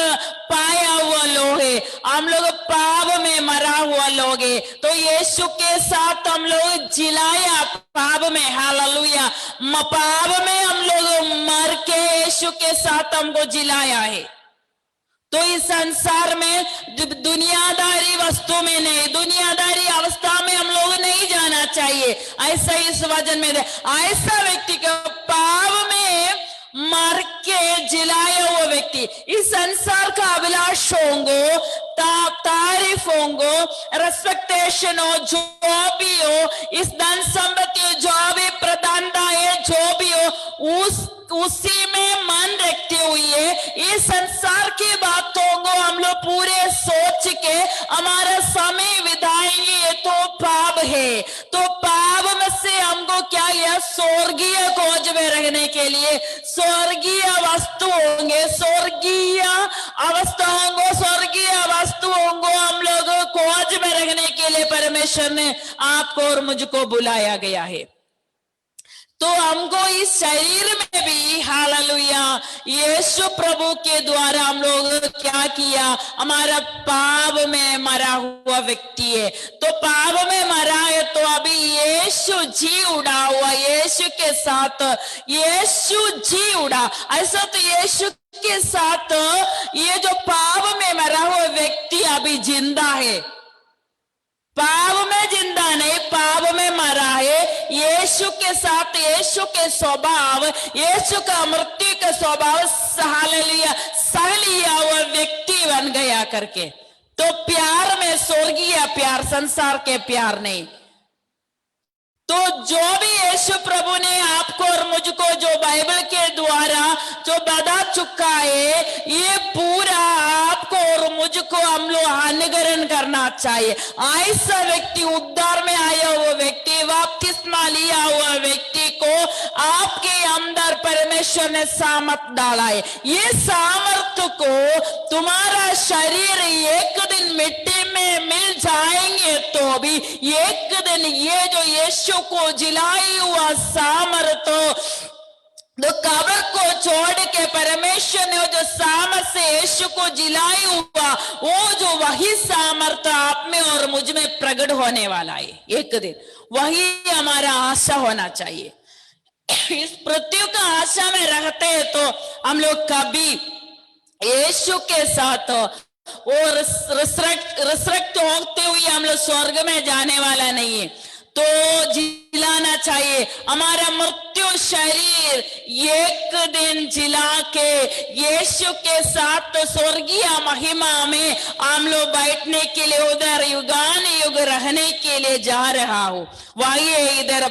Speaker 1: पाया हुआ लोग है, हम लोग पाप में मरा हुआ लोग है। तो यीशु के साथ हम लोग जिलाया पाप में, हालेलुया, पाप में हम लोग मर के यीशु के साथ हमको जिलाया है। तो इस संसार में दुनियादारी वस्तु में नहीं, दुनियादारी अवस्था में हम लोग नहीं जाना चाहिए। ऐसा इस वचन में ऐसा व्यक्ति को पाप में मर के जिलाया हुआ व्यक्ति, इस संसार का अभिलाष होंगो, तारीफ होंगो, रेस्पेक्टेशन हो, जो भी हो, इस धन संपत्ति जो भी प्रधानता है, जो भी हो, उसी में मन रखते हुए इस संसार की बातों को हम लोग पूरे सोच के हमारा समय बिताएंगे, ये तो पाप है। तो पाप में से हमको क्या, यह स्वर्गीय खोज में रहने के लिए स्वर्गीय वस्तु होंगे, स्वर्गीय अवस्थाओं को, स्वर्गीय वस्तुओं को हम लोग खोज में रखने के लिए परमेश्वर ने आपको और मुझको बुलाया गया है। तो हमको इस शरीर में भी, हालेलुया, यीशु प्रभु के द्वारा हम लोग क्या किया, हमारा पाप में मरा हुआ व्यक्ति है। तो पाप में मरा है, तो अभी यीशु जी उड़ा हुआ, यीशु के साथ यीशु जी उड़ा। ऐसा तो यीशु के साथ ये जो पाप में मरा हुआ व्यक्ति अभी जिंदा है, पाप में जिंदा नहीं, पाप में मरा है। यीशु के साथ यीशु के स्वभाव, यीशु का मृत्यु का स्वभाव सह लिया हुआ व्यक्ति बन गया करके। तो प्यार में स्वर्गीय प्यार, संसार के प्यार नहीं। तो जो भी यीशु प्रभु ने आपको और मुझको जो बाइबल के द्वारा जो बता चुका है, ये पूरा आपको और मुझको हम लोग अनुकरण करना चाहिए। ऐसा व्यक्ति, उद्धार में आया हुआ व्यक्ति, बपतिस्मा लिया हुआ व्यक्ति को आपके अंदर परमेश्वर ने सामर्थ डाला है। ये सामर्थ को तुम्हारा शरीर एक दिन मिट्टी में मिल जाएंगे तो भी एक दिन ये जो यीशु को जिलाई हुआ सामर्थ तो कब्र को छोड़ के परमेश्वर ने वो जो सामर्थ्य से यीशु को जिलाई हुआ, वो जो वही सामर्थ्य आप में और मुझ में प्रकट होने वाला है एक दिन। वही हमारा आशा होना चाहिए। इस पृथ्वी का आशा में रहते हैं तो हम लोग कभी यीशु के साथ और रिसरेक्ट होते हुए हम लोग स्वर्ग में जाने वाला नहीं है। तो जिलाना चाहिए हमारा मृत्यु शरीर, एक दिन जिला के यीशु के साथ स्वर्गीय महिमा में हम लोग बैठने के लिए उधर युगान युग रहने के लिए जा रहा हूं। वही इधर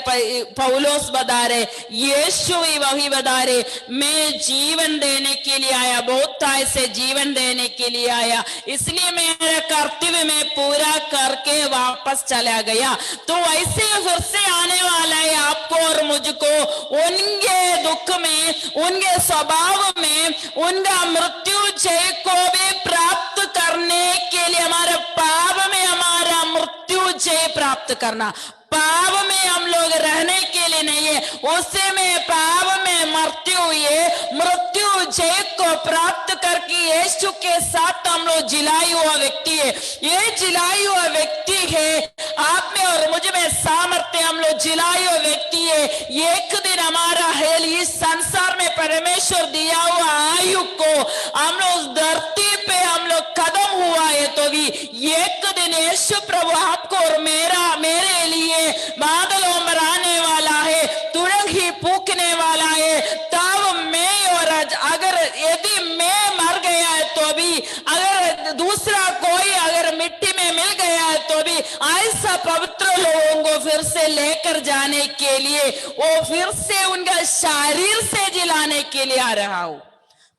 Speaker 1: पौलोस बता रहे, यीशु ही वही बता रहे, मैं जीवन देने के लिए आया, बहुत से जीवन देने के लिए आया, इसलिए मेरा कर्तव्य में पूरा करके वापस चला गया। तो ऐसे फिर से आने वाला है आपको और मुझको, उनके दुख में, उनके स्वभाव में, उनका मृत्यु जय को भी प्राप्त करने के लिए हमारे पाप में हमारा मृत्यु जय प्राप्त करना, पाप में हम लोग रहने के लिए नहीं है, उसे में पाप में मृत्यु ये मृत्यु जय को प्राप्त करके यीशु के साथ हम लोग जिलाई हुआ व्यक्ति है। ये जिलाई हुआ व्यक्ति है, आप में और मुझ में सामर्थ्य, हम लोग जिलाई हुआ व्यक्ति है। एक दिन हमारा हेल इस संसार में परमेश्वर दिया हुआ आयु को हम लोग धरती पे हम लोग कदम हुआ है, तो भी एक दिन यीशु प्रभु आपको और मेरे लिए बादलों में आने वाला है, तुरंत ही फूकने वाला है। तब मैं और अगर यदि मैं मर गया है तो भी, अगर दूसरा कोई अगर मिट्टी में मिल गया है तो भी, ऐसा पवित्र लोगों को फिर से लेकर जाने के लिए, वो फिर से उनका शरीर से जिलाने के लिए आ रहा हूं।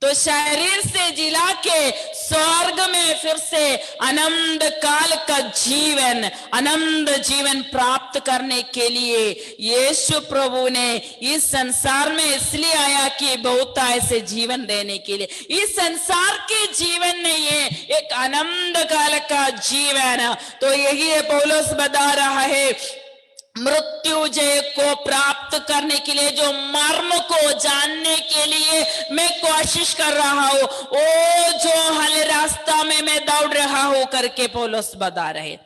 Speaker 1: तो शरीर से जिला के स्वर्ग में फिर से अनंत काल का जीवन, अनंत जीवन प्राप्त करने के लिए यीशु प्रभु ने इस संसार में इसलिए आया कि बहुत ऐसे जीवन देने के लिए। इस संसार के जीवन नहीं है, एक अनंत काल का जीवन। तो यही है पौलुस बता रहा है, मृत्यु जय को प्राप्त करने के लिए, जो मर्म को जानने के लिए मैं कोशिश कर रहा हूं, वो जो हल रास्ता में मैं दौड़ रहा हूं करके पौलुस बता रहे।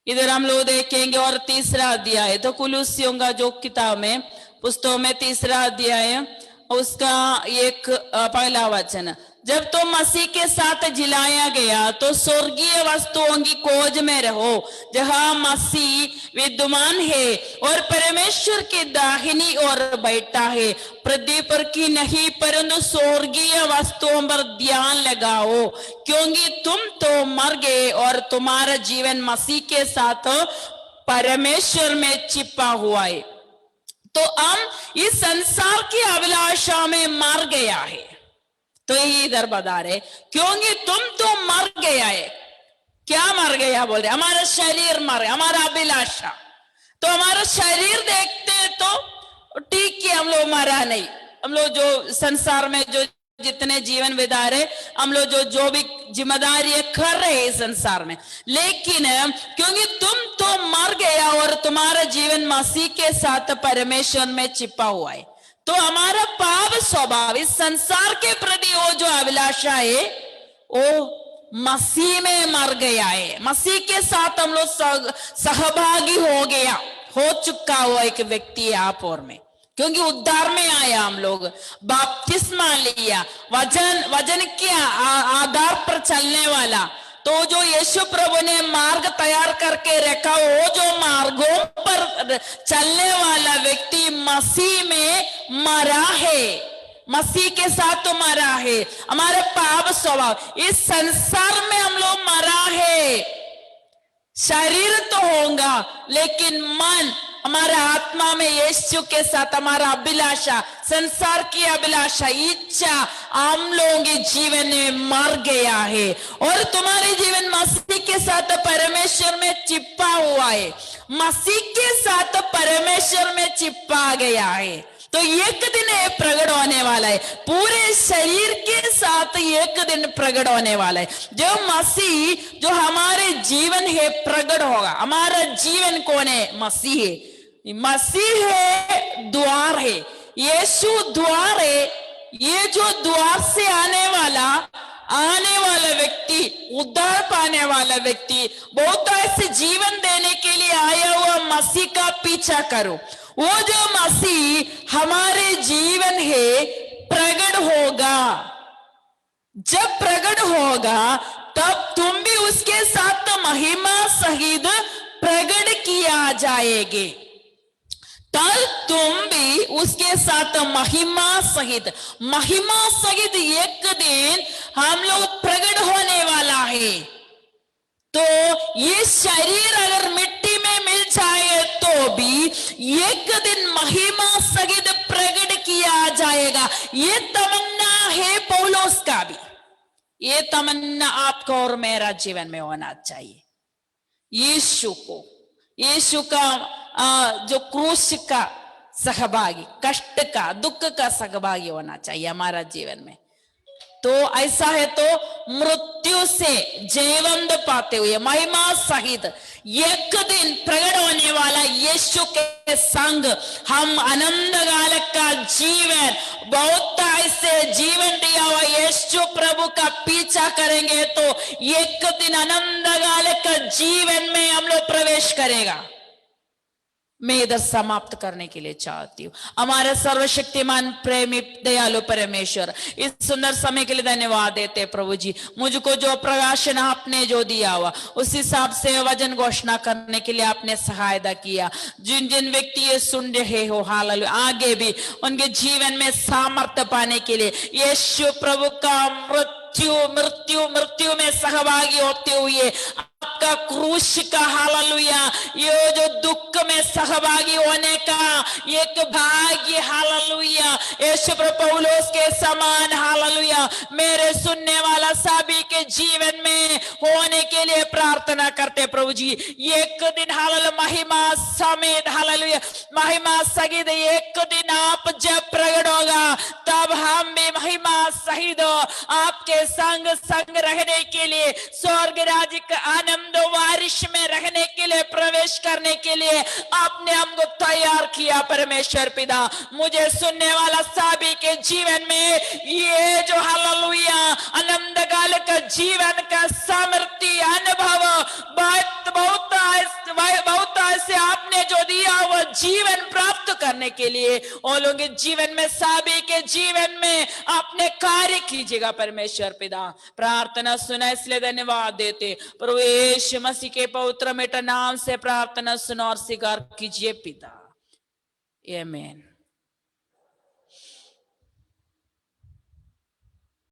Speaker 1: इधर हम लोग देखेंगे और तीसरा अध्याय, तो कुलुस्सियों का जो किताब में पुस्तक में तीसरा अध्याय उसका एक पहला वचन, जब तुम मसीह के साथ जिलाया गया तो स्वर्गीय वस्तुओं की खोज में रहो, जहां मसीह विद्यमान है और परमेश्वर की दाहिनी ओर बैठा है। पृथ्वी पर की नहीं परंतु स्वर्गीय वस्तुओं पर ध्यान लगाओ, क्योंकि तुम तो मर गए और तुम्हारा जीवन मसीह के साथ परमेश्वर में छिपा हुआ है। तो हम इस संसार की अभिलाषा में मर गया है। तो ये इधर बता रहे, क्योंकि तुम तो मर गया है। क्या मर गया बोल रहे, हमारा शरीर मर गया, हमारा अभिलाषा। तो हमारा शरीर देखते हैं तो ठीक है, हम लोग मरा नहीं, हम लोग जो संसार में जो जितने जीवन बिता रहे, हम लोग जो भी जिम्मेदारी कर रहे हैं संसार में, लेकिन क्योंकि तुम तो मर गया और तुम्हारा जीवन मसीह के साथ परमेश्वर में छिपा हुआ है, तो हमारा पाप स्वभाव इस संसार के प्रति वो जो अभिलाषा है वो मसीह में मर गया है। मसीह के साथ हम लोग सहभागी हो चुका हुआ एक व्यक्ति है आप और में, क्योंकि उद्धार में आया, हम लोग बपतिस्मा लिया, वचन के आधार पर चलने वाला। तो जो यीशु प्रभु ने मार्ग तैयार करके रखा, वो जो मार्गों पर चलने वाला व्यक्ति मसीह में मरा है, मसीह के साथ तो मरा है। हमारे पाप स्वभाव इस संसार में हम लोग मरा है, शरीर तो होगा लेकिन मन, हमारा आत्मा में यीशु के साथ हमारा अभिलाषा, संसार की अभिलाषा, इच्छा हम लोगों के जीवन में मर गया है और तुम्हारे जीवन मसीह के साथ परमेश्वर में चिपका हुआ है, मसीह के साथ परमेश्वर में चिपका गया है। तो एक दिन ये प्रकट होने वाला है, पूरे शरीर के साथ एक दिन प्रकट होने वाला है। जो मसीह जो हमारे जीवन है प्रकट होगा। हमारा जीवन कौन है? मसीह है। मसीह है द्वार है। यीशु द्वार है, ये जो द्वार से आने वाला व्यक्ति, उद्धार पाने वाला व्यक्ति, बहुत ऐसे जीवन देने के लिए आया हुआ मसीह का पीछा करो। वो जो मसीह हमारे जीवन है प्रकट होगा, जब प्रकट होगा तब तुम भी उसके साथ महिमा सहित प्रकट किया जाएगे। तब तुम भी उसके साथ महिमा सहित एक दिन हम लोग प्रकट होने वाला है। तो ये शरीर अगर मिट्टी में मिल जाए तो भी एक दिन महिमा सहित प्रकट किया जाएगा। ये तमन्ना है पौलुस का भी, ये तमन्ना आपका और मेरा जीवन में होना चाहिए। यीशु का जो क्रूस का सहभागी, कष्ट का, दुख का सहभागी होना चाहिए हमारा जीवन में। तो ऐसा है तो मृत्यु से जीवंत पाते हुए महिमा सहित एक दिन प्रकट होने वाला यीशु के संग हम आनंद काल का जीवन, बहुत ऐसे जीवन दिया हुआ यीशु प्रभु का पीछा करेंगे तो एक दिन आनंद काल का जीवन में हम लोग प्रवेश करेगा। मैं इधर समाप्त करने के लिए चाहती हूँ। हमारे सर्वशक्तिमान प्रेमी दयालु परमेश्वर, इस सुंदर समय के लिए धन्यवाद देते प्रभु जी। मुझको जो प्रकाशन आपने जो दिया हुआ उस हिसाब से वचन घोषणा करने के लिए आपने सहायता किया। जिन जिन व्यक्ति ये सुन रहे हो हालेलुया, आगे भी उनके जीवन में सामर्थ्य पाने के लिए यीशु प्रभु का मृत्यु में सहभागी होते हुए आपका क्रूस का हालेलुया, ये जो दुख में सहभागी होने का एक भाग्य हालेलुया, यीशु पौलुस के समान हालेलुया मेरे सुनने वाला सभी के जीवन में होने के लिए प्रार्थना करते प्रभु जी। एक दिन हालेलुया महिमा समेत हालेलुया महिमा सहित एक दिन आप जब प्रकट होगा तब हम भी महिमा सहित आपके संग रहने के लिए, स्वर्ग राज्य का आनंद वारिश में रहने के लिए, प्रवेश करने के लिए आपने हमको तैयार किया परमेश्वर पिता। मुझे सुनने वाला सभी के जीवन में ये जो हालेलुया आनंद काल का जीवन का समृद्धि अनुभव बहुत ऐसे आपने जो दिया वो जीवन प्राप्त करने के लिए और लोगों के जीवन में, सभी के जीवन में आपने कार्य कीजिएगा परमेश्वर पिता। प्रार्थना सुना इसलिए धन्यवाद देते प्रभु यीशु मसीह के पवित्र बेटा नाम से प्रार्थना सुना और स्वीकार कीजिए पिता, आमीन।